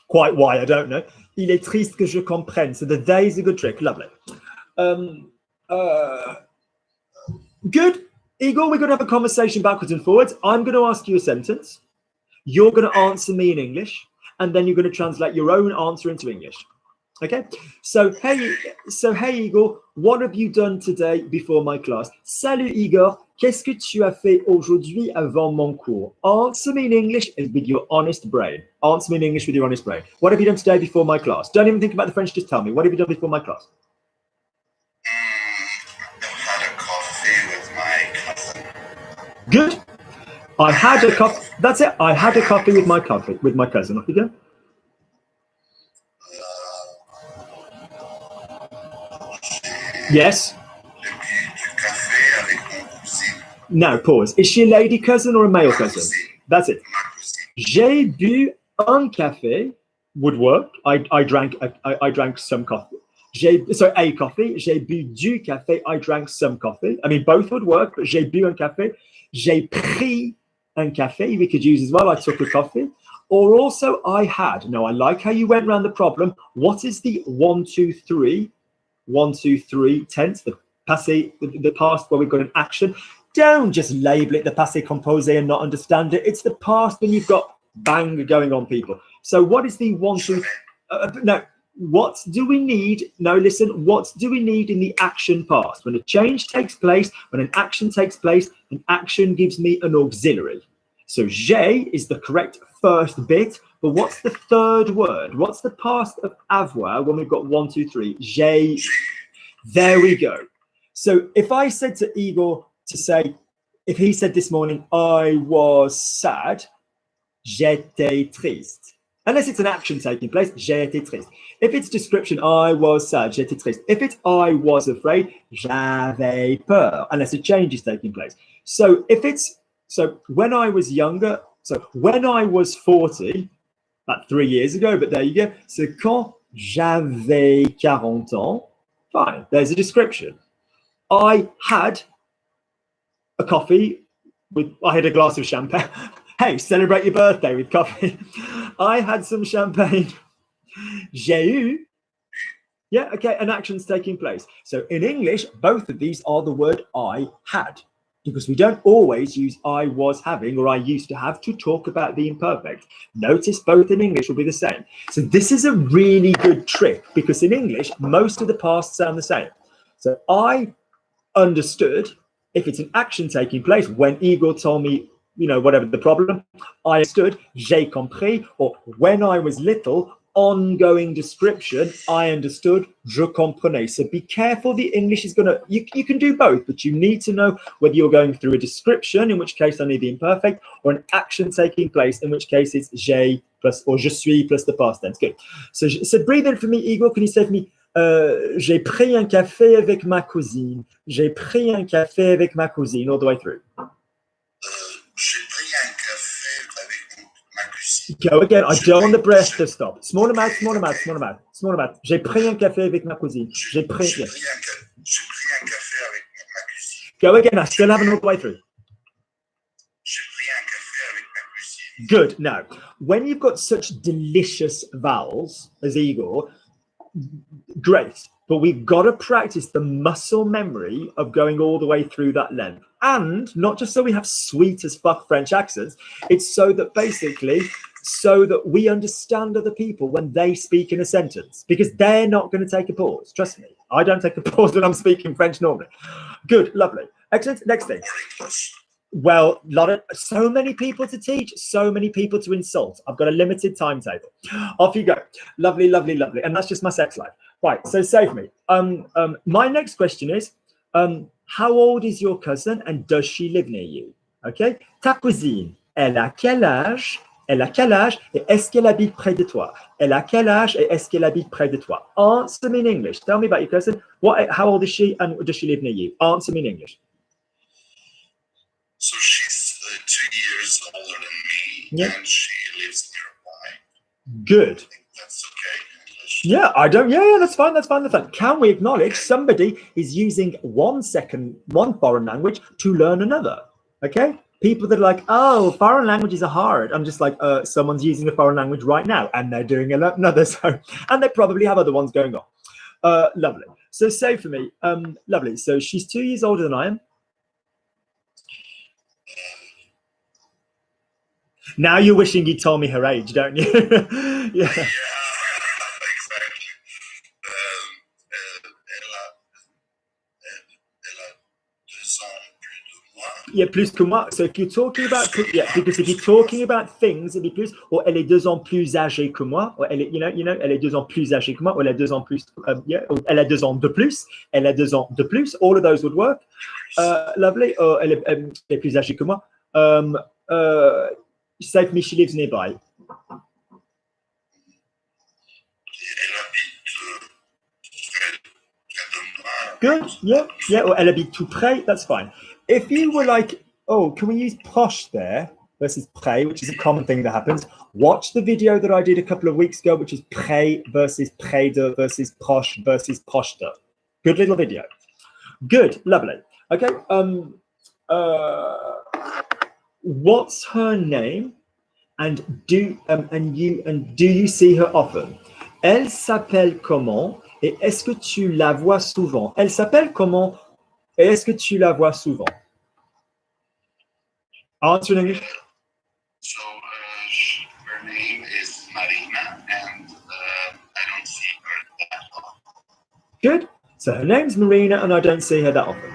Quite why, I don't know. Il est triste que je comprenne. So the they is a good trick. Lovely. Good. Igor, we're going to have a conversation backwards and forwards. I'm going to ask you a sentence. You're going to answer me in English. And then you're going to translate your own answer into English. Okay? So, hey Igor, what have you done today before my class? Salut Igor, qu'est-ce que tu as fait aujourd'hui avant mon cours? Answer me in English and with your honest brain. Answer me in English with your honest brain. What have you done today before my class? Don't even think about the French, just tell me. What have you done before my class? Had a coffee with my cousin. Good. I had a coffee. That's it. I had a coffee with my cousin. Off you go. Yes. J'ai bu du café avec mon cousine. Now, pause. Is she a lady cousin or a male cousin? That's it. Ma cousine. J'ai bu un café would work. I drank some coffee. A coffee. J'ai bu du café. I drank some coffee. I mean, both would work, but j'ai bu un café. J'ai pris un café. We could use as well. I took a coffee. Or also, I had. Now, I like how you went around the problem. What is the 1, 2, 3? 1, 2, 3 tense, the passé, the past where we've got an action. Don't just label it the passé composé and not understand it. It's the past when you've got bang going on, people. So what is the 1, 2, no, what do we need? No, listen, what do we need in the action past? When a change takes place, when an action takes place, an action gives me an auxiliary. So j'ai is the correct first bit, but what's the third word? What's the past of avoir when we've got 1, 2, 3? J'ai. There we go. So if I said to Igor to say, if he said this morning, I was sad, j'étais triste. Unless it's an action taking place, j'ai été triste. If it's description, I was sad, j'étais triste. If it's I was afraid, j'avais peur. Unless a change is taking place. So if it's, so when I was younger, so when I was 40, about 3 years ago, but there you go. So quand j'avais 40 ans, fine, there's a description. I had a coffee with, I had a glass of champagne. Hey, celebrate your birthday with coffee. I had some champagne. J'ai eu. Yeah, okay, an action's taking place. So in English, both of these are the word I had, because we don't always use I was having or I used to have to talk about the imperfect. Notice both in English will be the same. So this is a really good trick, because in English, most of the past sound the same. So I understood, if it's an action taking place, when Igor told me, you know, whatever the problem, I understood, j'ai compris, or when I was little, ongoing description, I understood, je comprenais. So be careful, the English is going to, you can do both, but you need to know whether you're going through a description, in which case I need the imperfect, or an action taking place, in which case it's j'ai plus, or je suis plus the past tense. Good. So breathe in for me, Igor. Can you say for me, j'ai pris un café avec ma cousine. J'ai pris un café avec ma cousine, all the way through. J'ai pris un café avec ma cousine. Go again. I don't want the breath to stop. Smaller mouth, smaller mouth, smaller mouth, smaller mouth. J'ai pris un café avec ma cousine. J'ai pris un café avec ma cousine. Go again. I still haven't all the way through. J'ai pris un café avec ma cousine. Good. Now, when you've got such delicious vowels as Igor, great. But we've got to practice the muscle memory of going all the way through that length. And not just so we have sweet as fuck French accents, it's so that basically, so that we understand other people when they speak in a sentence, because they're not going to take a pause. Trust me. I don't take a pause when I'm speaking French normally. Good, lovely. Excellent. Next thing. Well, so many people to teach, so many people to insult. I've got a limited timetable. Off you go. Lovely, lovely, lovely. And that's just my sex life. Right, so save me. My next question is, how old is your cousin and does she live near you? Okay. Ta cousine, elle a quel âge Elle a quel âge et est-ce qu'elle habite près de toi? Elle a quel âge et est-ce qu'elle habite près de toi? Answer me in English. Tell me about your cousin. How old is she and does she live near you? Answer me in English. So she's 2 years older than me, Yeah. and she lives nearby. Good. I think that's okay in English. Yeah, I don't. Yeah, that's fine. That's fine. That's fine. Can we acknowledge somebody is using one foreign language to learn another? Okay. People that are like, oh, foreign languages are hard. I'm just like, someone's using a foreign language right now, and they're doing another. So, and they probably have other ones going on. Lovely. So, say for me, lovely. So she's 2 years older than I am. Now you're wishing you told me her age, don't you? Yeah. Yeah, exactly. Elle a 2 ans plus de moi. Yeah, plus que moi. So if you're talking about, yeah, because if you're talking about things, it'd be plus, or elle est 2 ans plus âgée que moi, or elle est, elle est 2 ans plus âgée que moi, or elle a 2 ans plus, yeah, or elle a 2 ans de plus, elle a 2 ans de plus. All of those would work. Lovely. Or elle est plus âgée que moi. Say for me, she lives nearby. Elle habite près de moi. Good. Yeah. Yeah. Or elle habite tout près. That's fine. If you were like, oh, can we use posh there versus près, which is a common thing that happens. Watch the video that I did a couple of weeks ago, which is près versus près de versus posh versus posh de. Good little video. Good. Lovely. Okay. What's her name? And do you see her often? Elle s'appelle comment? Et est-ce que tu la vois souvent? Elle s'appelle comment? Et est-ce que tu la vois souvent? Answer in English. So her name is Marina, and I don't see her that often. Good. So her name's Marina, and I don't see her that often.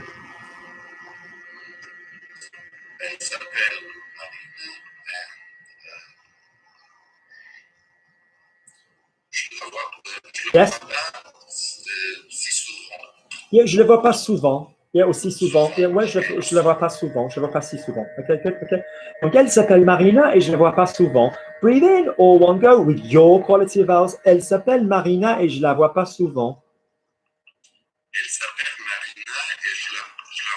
Elle s'appelle Marina, and je la vois Yes. pas si souvent. Yeah, je le vois pas souvent. Yeah, aussi souvent. Yeah, ouais, je le vois pas souvent. Je le vois pas si souvent. Okay, good, okay. Donc elle s'appelle Marina et je le vois pas souvent. Breathe in all one go with your quality of vowels. Elle s'appelle Marina et je la vois pas souvent. Elle s'appelle Marina et je la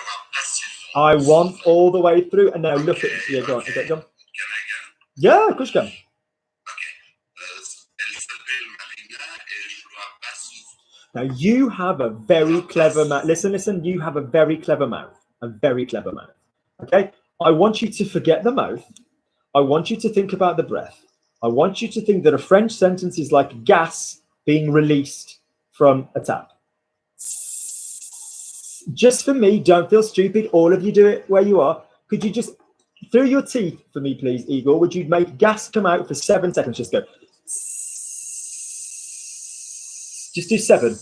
vois pas souvent. I want all the way through. And now look at, yeah, go on. Okay, go on. Can I go? Yeah, of course you can. Elle s'appelle Marina et je la vois pas souvent. Now you have a very clever mouth. Listen, you have a very clever mouth. A very clever mouth. Okay? I want you to forget the mouth. I want you to think about the breath. I want you to think that a French sentence is like gas being released from a tap. Just for me, don't feel stupid. All of you do it where you are. Could you just, through your teeth for me, please, Igor, would you make gas come out for 7 seconds? Just go. Just do 7.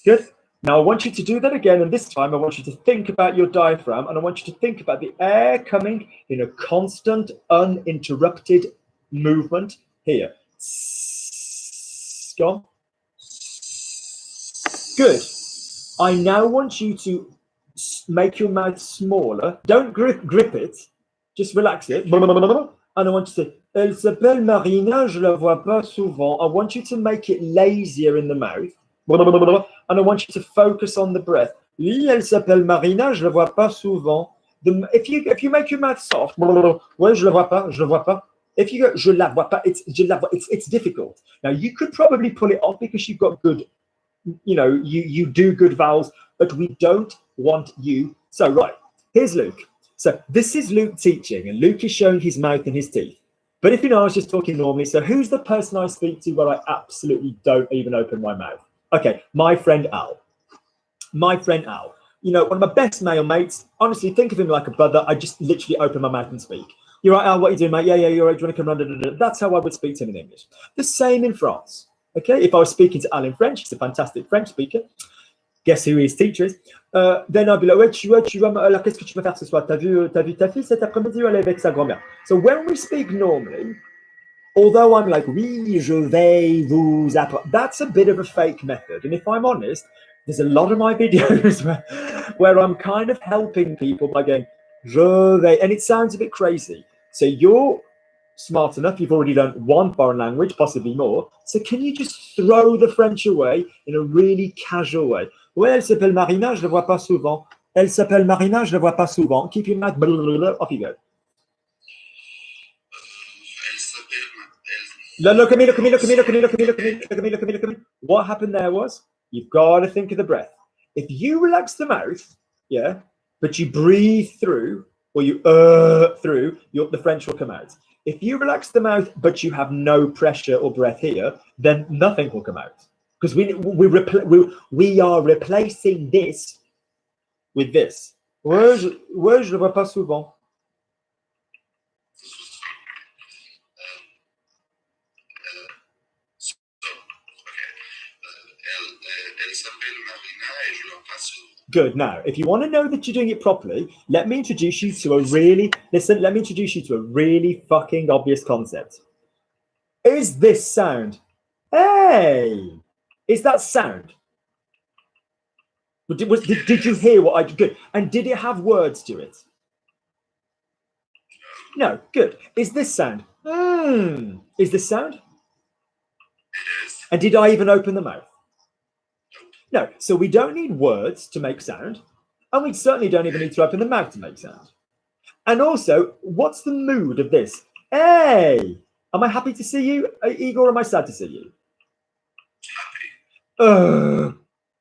Good. Now I want you to do that again, and this time I want you to think about your diaphragm, and I want you to think about the air coming in a constant, uninterrupted movement here. Go on. Good. I now want you to make your mouth smaller. Don't grip it. Just relax it. And I want you to say, elle s'appelle Marina, je la vois pas souvent. I want you to make it lazier in the mouth. And I want you to focus on the breath. Oui, elle s'appelle Marina, je la vois pas souvent. If you make your mouth soft, ouais, je la vois pas, je la vois pas. If you go, je la vois pas, it's difficult. Now you could probably pull it off because you've got good, you do good vowels, but we don't want you. So right, here's Luke. So this is Luke teaching, and Luke is showing his mouth and his teeth. But if I was just talking normally, so who's the person I speak to where I absolutely don't even open my mouth? Okay, my friend Al. My friend Al. One of my best male mates. Honestly, think of him like a brother. I just literally open my mouth and speak. You're right, Al, what are you doing, mate? Yeah, you're right. Do you want to come around? That's how I would speak to him in English. The same in France. Okay, if I was speaking to Al in French, he's a fantastic French speaker. Guess who his teacher is? Then I'll be like, qu'est-ce que tu vas faire ce soir? T'as vu ta fille cet après-midi, elle est avec sa grand-mère. So when we speak normally, although I'm like, oui, je vais vous apprendre, that's a bit of a fake method. And if I'm honest, there's a lot of my videos where I'm kind of helping people by going, je vais, and it sounds a bit crazy. So smart enough. You've already learned one foreign language, possibly more. So can you just throw the French away in a really casual way? Ouais, elle s'appelle Marina, je ne la vois pas souvent. Elle s'appelle Marina, je ne la vois pas souvent. Keep your mouth, blablabla, off you go. Elle s'appelle No, look at me, look at me, look at me, look at me, look at me, look at me, look at me, look at me, look at me. What happened there was, you've got to think of the breath. If you relax the mouth, yeah, but you breathe through, or you through, the French will come out. If you relax the mouth, but you have no pressure or breath here, then nothing will come out. Because we are replacing this with this. Ouais, je le vois pas souvent. Elle s'appelle Marina et je la passe souvent. Good. Now, if you want to know that you're doing it properly, let me introduce you to a really fucking obvious concept. Is this sound? Hey, is that sound? Did you hear what I did? Good. And did it have words to it? No. Good. Is this sound? Is this sound? Yes. And did I even open the mouth? No. So we don't need words to make sound. And we certainly don't even need to open the mouth to make sound. And also, what's the mood of this? Hey, am I happy to see you, Igor, or am I sad to see you? Happy.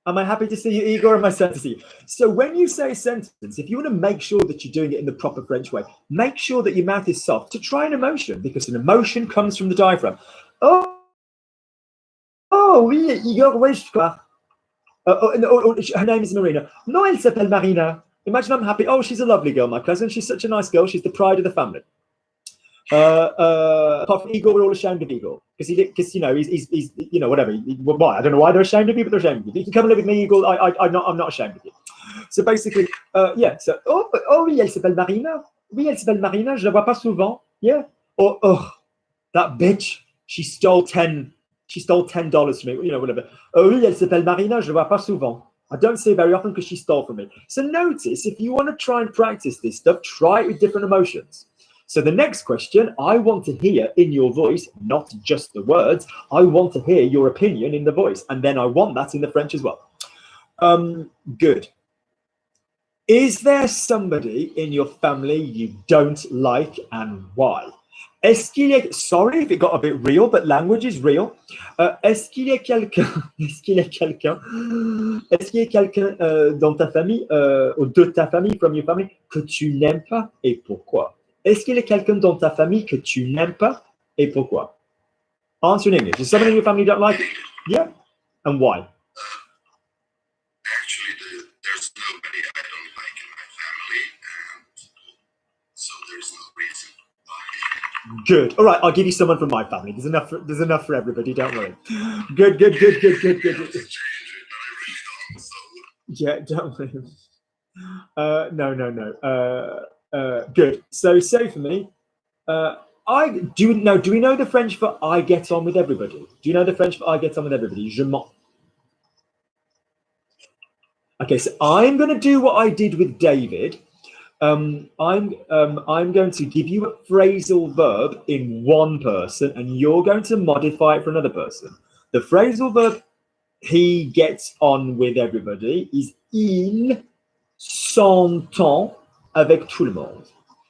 Am I happy to see you, Igor, or am I sad to see you? So when you say a sentence, if you want to make sure that you're doing it in the proper French way, make sure that your mouth is soft to try an emotion, because an emotion comes from the diaphragm. Oh, oui, Igor, oui, je crois. Her name is Marina. No, elle s'appelle Marina. Imagine I'm happy. Oh, she's a lovely girl, my cousin. She's such a nice girl. She's the pride of the family. Apart from Igor, we're all ashamed of Igor because you know he's you know whatever. Why? I don't know why they're ashamed of you, but they're ashamed of you. You can come and live with me, Igor. I'm not ashamed of you. So basically, yeah. So oui, elle s'appelle Marina. Oui, elle s'appelle Marina. Je la vois pas souvent. Yeah. Oh, that bitch. She stole $10 from me, you know, whatever. Oh oui, elle s'appelle Marina, je ne la vois pas souvent. I don't see it very often because she stole from me. So notice, if you want to try and practice this stuff, try it with different emotions. So the next question, I want to hear in your voice, not just the words, I want to hear your opinion in the voice. And then I want that in the French as well. Good. Is there somebody in your family you don't like and why? Est-ce qu'il y a, sorry if it got a bit real, but language is real. Est-ce qu'il y a quelqu'un dans ta famille, ou de ta famille, from your family, que tu n'aimes pas et pourquoi? Est-ce qu'il y a quelqu'un dans ta famille que tu n'aimes pas et pourquoi? Answer in English. Is someone in your family you don't like? Yeah. And why? Actually, there's nobody I don't like in my family, and so there's no reason why. Good. All right, I'll give you someone from my family. There's enough for everybody. Don't worry. Good. Change it, but I really don't. So Yeah, don't worry. No. Good. So say for me, do we know the French for I get on with everybody? Do you know the French for I get on with everybody? Je m'en. Okay, so I'm going to do what I did with David. I'm going to give you a phrasal verb in one person, and you're going to modify it for another person. The phrasal verb he gets on with everybody is il s'entend avec tout le monde.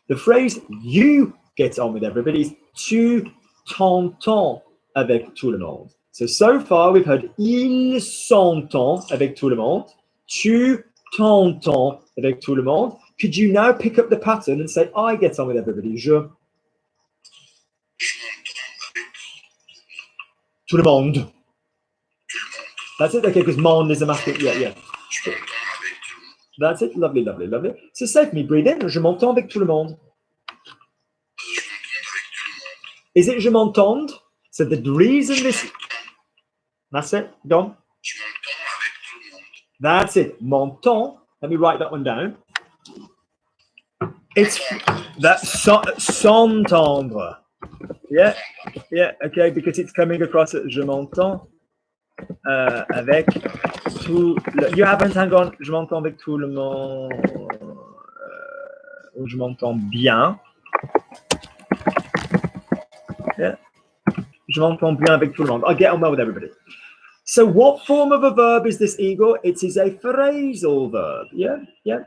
The phrase you get on with everybody is tu t'entends avec tout le monde. So far we've heard il s'entend avec tout le monde. Tu t'entends avec tout le monde. Could you now pick up the pattern and say, I get on with everybody? Je m'entends avec tout le monde. tout le monde. That's it? Okay, because monde is a masculine. Yeah. Je m'entends avec tout le monde. That's it. Lovely. So say for me, breathe in. Je m'entends avec tout le monde. Je m'entends avec tout le monde. Is it je m'entends? So the reason this... That's it. Go on. Je m'entends avec tout le monde. That's it. M'entends. Let me write that one down. It's that s'entendre. Yeah. Okay, because it's coming across as je m'entends avec tout. You haven't hang on. Je m'entends avec tout le monde. Ou je m'entends bien. Yeah. Je m'entends bien avec tout le monde. I get on well with everybody. So what form of a verb is this, Igor? It is a phrasal verb. Yeah, yeah.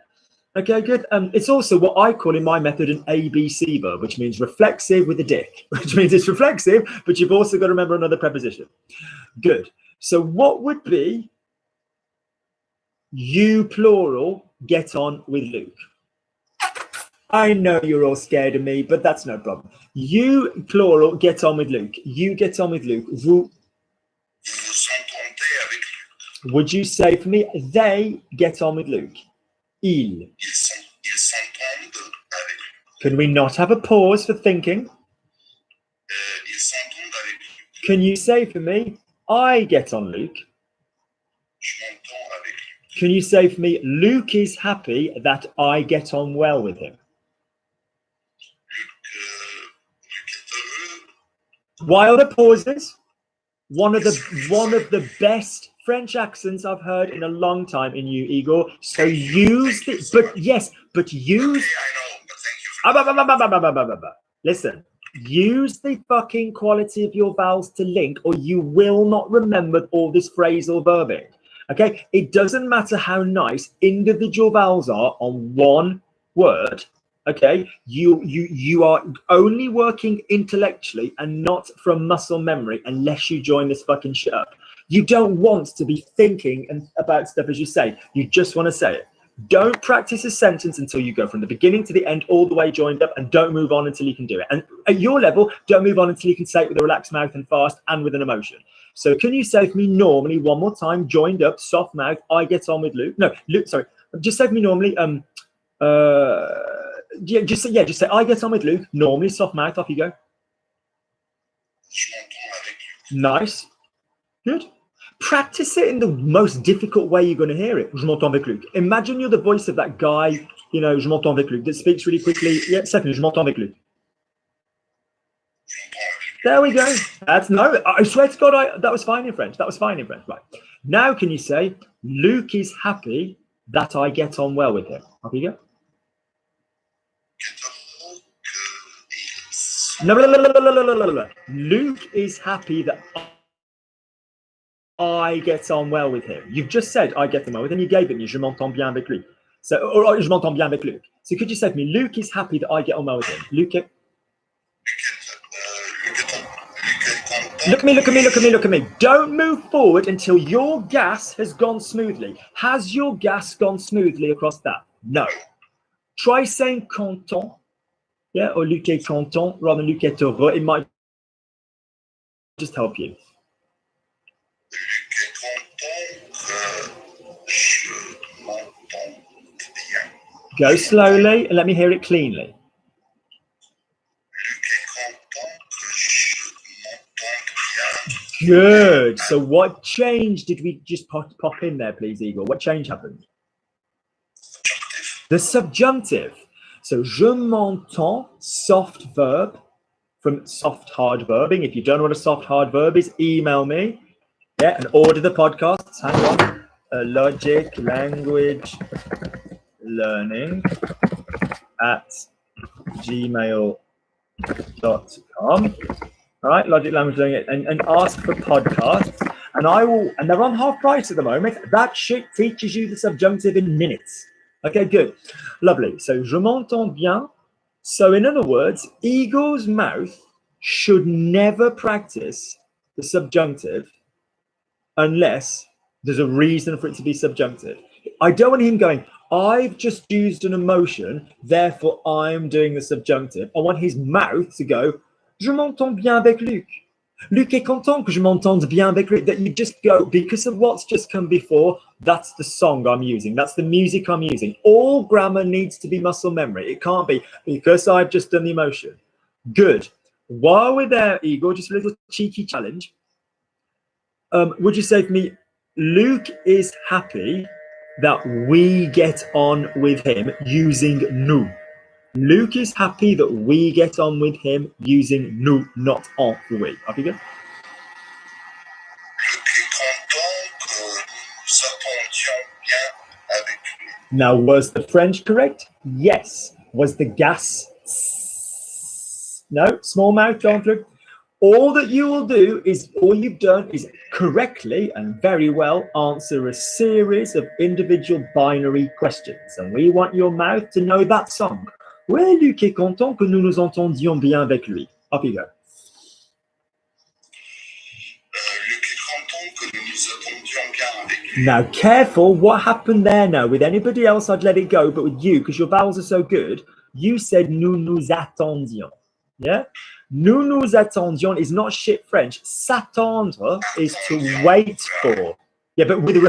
Okay, good. It's also what I call in my method an ABC verb, which means reflexive with a dick, which means it's reflexive, but you've also got to remember another preposition. Good. So what would be you plural get on with Luke? I know you're all scared of me, but that's no problem. You plural get on with Luke. You get on with Luke. Vous vous entendez avec Luc. would you say for me, they get on with Luke? Ils. Ils s'entendent avec Luc. Can we not have a pause for thinking? Ils s'entendent avec Luc. Can you say for me, I get on Luke? Je m'entends avec Luc. Can you say for me, Luke is happy that I get on well with him? Luc est heureux. Why are the pauses? One of the best French accents I've heard in a long time in you, Igor. So use the, but yes, but use. Okay, I know, but thank you for Listen, use the fucking quality of your vowels to link, or you will not remember all this phrasal verbing. Okay, it doesn't matter how nice individual vowels are on one word. Okay, you are only working intellectually and not from muscle memory unless you join this fucking shit up. You don't want to be thinking about stuff as you say. You just want to say it. Don't practice a sentence until you go from the beginning to the end, all the way joined up, and don't move on until you can do it. And at your level, don't move on until you can say it with a relaxed mouth and fast and with an emotion. So can you say for me normally one more time, joined up, soft mouth, I get on with Luke? No, Luke, sorry. Just say for me normally, just say I get on with Luke, normally soft mouth, off you go. Je m'entends avec Luc. Nice. Good. Practice it in the most difficult way you're going to hear it. Je m'entends avec Luc. Imagine you're the voice of that guy, you know, je m'entends avec Luc, that speaks really quickly. Yeah, secondly, je m'entends avec Luc. There we go. That's no, I swear to God, that was fine in French. That was fine in French. Right. Now can you say, Luke is happy that I get on well with him? Off you go. No. Luke is happy that I get on well with him. You've just said I get on well with him. You gave it me. Je m'entends bien avec lui. So, or je m'entends bien avec Luke. So could you say to me, Luke is happy that I get on well with him? Luke. Look at me. Don't move forward until your gas has gone smoothly. Has your gas gone smoothly across that? No. Try saying content. Yeah, or Luc est content rather than Luc est heureux. It might just help you. Go slowly and let me hear it cleanly. Good. So what change did we just pop in there, please, Igor? What change happened? The subjunctive. So je m'entends, soft verb, from soft hard verbing. If you don't know what a soft hard verb is, email me. Yeah, and order the podcasts. Hang on. Logic Language Learning at gmail.com. All right, Logic Language Learning, and ask for podcasts. And I will, and they're on half price at the moment. That shit teaches you the subjunctive in minutes. Okay, good. Lovely. So, je m'entends bien. So, in other words, Igor's mouth should never practice the subjunctive unless there's a reason for it to be subjunctive. I don't want him going, I've just used an emotion, therefore I'm doing the subjunctive. I want his mouth to go, je m'entends bien avec Luc. Luc est content que je m'entende bien avec lui. That you just go, because of what's just come before, that's the song I'm using. That's the music I'm using. All grammar needs to be muscle memory. It can't be because I've just done the emotion. Good. While we're there, Igor, just a little cheeky challenge. Would you say to me, Luc is happy that we get on with him using nous? Luc is happy that we get on with him using nous, not en oui. Off you go. Now, was the French correct? Yes. Was the gas? No. Small mouth, go on through. all that you will do is, all you've done is correctly and very well answer a series of individual binary questions. And we want your mouth to know that song. Ouais, Luc est content que nous nous entendions bien avec lui. Off you go. Luc est content que nous nous attendions bien avec lui. Now, careful what happened there now. With anybody else, I'd let it go. But with you, because your vowels are so good, you said nous nous attendions. Yeah? Nous nous attendions is not shit French. S'attendre is to wait for. Yeah, but with the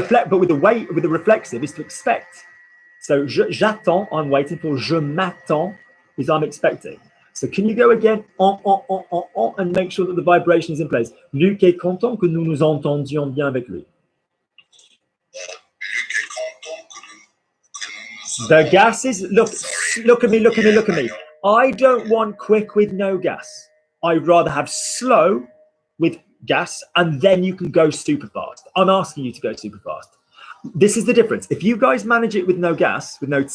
reflexive is to expect. So j'attends, I'm waiting for. Je m'attends is I'm expecting. So can you go again en, and make sure that the vibration is in place. Luc est content que nous nous entendions bien avec lui. Luc est content que nous The gas is, look at me. I don't want quick with no gas. I'd rather have slow with gas, and then you can go super fast. I'm asking you to go super fast. This is the difference. If you guys manage it with no gas, with no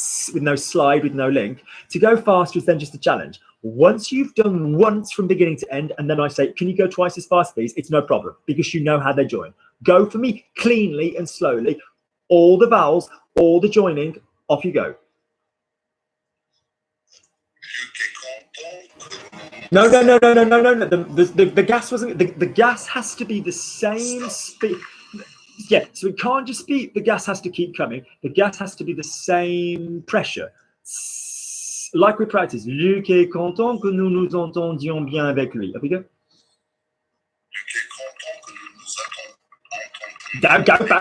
slide, with no link, to go faster is then just a challenge. Once you've done once from beginning to end, and then I say, can you go twice as fast, please? It's no problem, because you know how they join. Go for me cleanly and slowly. All the vowels, all the joining, off you go. No. The gas wasn't. The gas has to be the same speed. Yeah, so it can't just be. The gas has to keep coming. The gas has to be the same pressure. Like we practice. Luc est content que nous nous entendions bien avec lui. Up we go. Luc est content que nous nous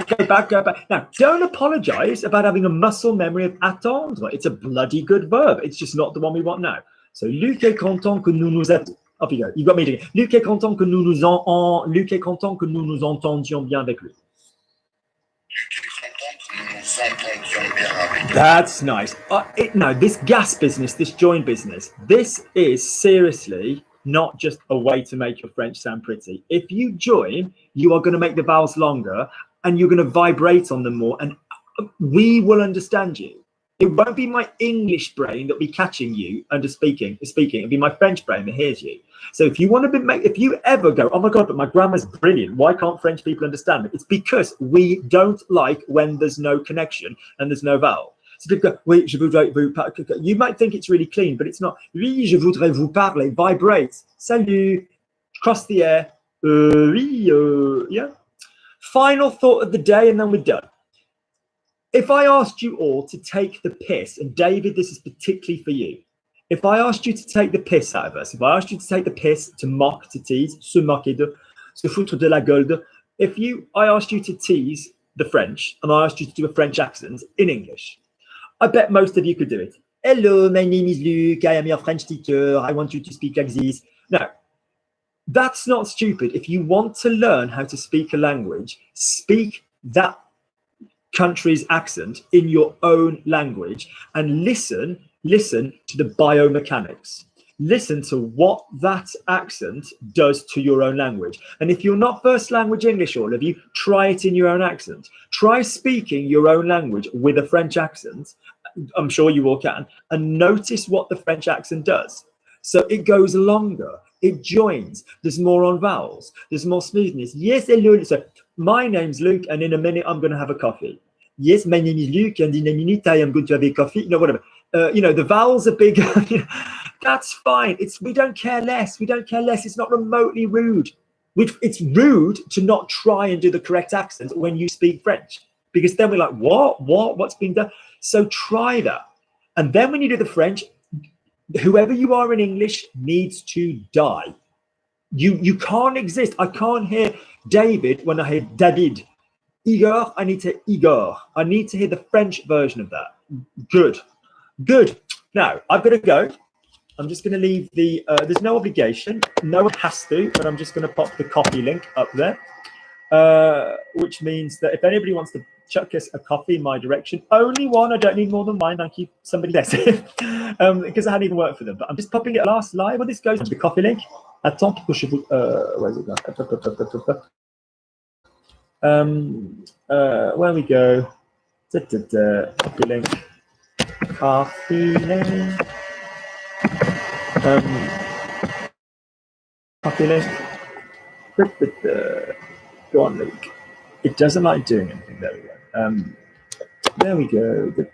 attendions. Go back. Now, don't apologize about having a muscle memory of attendre. It's a bloody good verb. It's just not the one we want now. So, Luc est content que nous nous attendions. Up you go. You've got me again. Luc est content que nous nous entendions bien avec lui. That's nice. Now, this gas business, this join business, this is seriously not just a way to make your French sound pretty. If you join, you are going to make the vowels longer and you're going to vibrate on them more, and we will understand you. It won't be my English brain that'll be catching you under speaking. It'll be my French brain that hears you. So if you want to if you ever go, oh my God, but my grammar's brilliant, why can't French people understand it? It's because we don't like when there's no connection and there's no vowel. So people go, oui, je voudrais vous parler. You might think it's really clean, but it's not. Oui, je voudrais vous parler. Vibrate. Salut. Cross the air. Oui, yeah. Final thought of the day, and then we're done. If I asked you all to take the piss, and David, this is particularly for you. If I asked you to take the piss out of us, if I asked you to take the piss, to mock, to tease, se moquer de, se foutre de la gueule de, I asked you to tease the French, and I asked you to do a French accent in English, I bet most of you could do it. Hello, my name is Luc. I am your French teacher. I want you to speak like this. No, that's not stupid. If you want to learn how to speak a language, speak that country's accent in your own language and listen to the biomechanics. Listen to what that accent does to your own language. And if you're not first language English, all of you, try it in your own accent. Try speaking your own language with a French accent. I'm sure you all can. And notice what the French accent does. So it goes longer. It joins. There's more on vowels. There's more smoothness. Yes, hello. So my name's Luke, and in a minute I'm going to have a coffee. Yes, my name is Luke, and in a minute I am going to have a coffee. No, whatever. The vowels are big. That's fine. We don't care less. We don't care less. It's not remotely rude. It's rude to not try and do the correct accent when you speak French, because then we're like, what's being done? So try that. And then when you do the French, whoever you are in English needs to die. You can't exist. I can't hear David when I hear David. Igor, I need to Igor. I need to hear the French version of that. Good. Now, I've got to go. I'm just going to leave there's no obligation. No one has to, but I'm just going to pop the copy link up there, which means that if anybody wants to chuck us a coffee in my direction, only one, I don't need more than mine, thank you, somebody else, because I hadn't even worked for them. But I'm just popping it last live. Well, this goes to the coffee link. Attends que je vous... where's it gone? Where we go? Coffee link. Coffee link. Coffee link. Go on, Luke. It doesn't like doing anything. There we go. There we go. Let's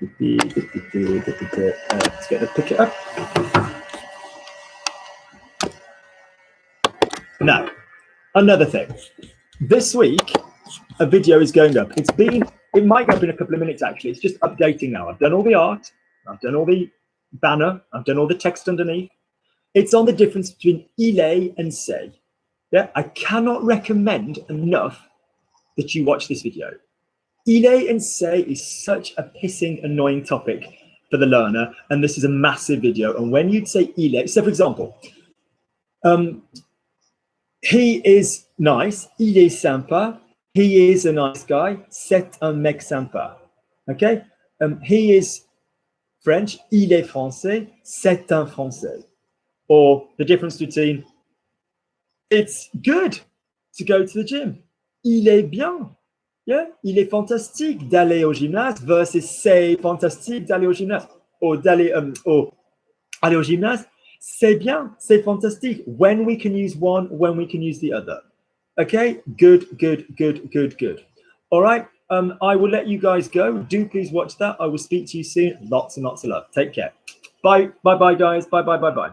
get the pick it up. Now, another thing. This week, a video is going up. It might go up in a couple of minutes, actually. It's just updating now. I've done all the art. I've done all the banner. I've done all the text underneath. It's on the difference between il est and c'est. Yeah, I cannot recommend enough that you watch this video. Il est and c'est is such a pissing, annoying topic for the learner, and this is a massive video. And when you'd say il est, so for example, he is nice, il est sympa, he is a nice guy, c'est un mec sympa. Okay? He is French, il est français, c'est un français. Or the difference between it's good to go to the gym. Il est bien. Yeah? Il est fantastique d'aller au gymnase versus c'est fantastique d'aller au gymnase. Or d'aller aller au gymnase, c'est bien, c'est fantastique. When we can use one, when we can use the other. Okay? Good. All right. I will let you guys go. Do please watch that. I will speak to you soon. Lots and lots of love. Take care. Bye, guys. Bye.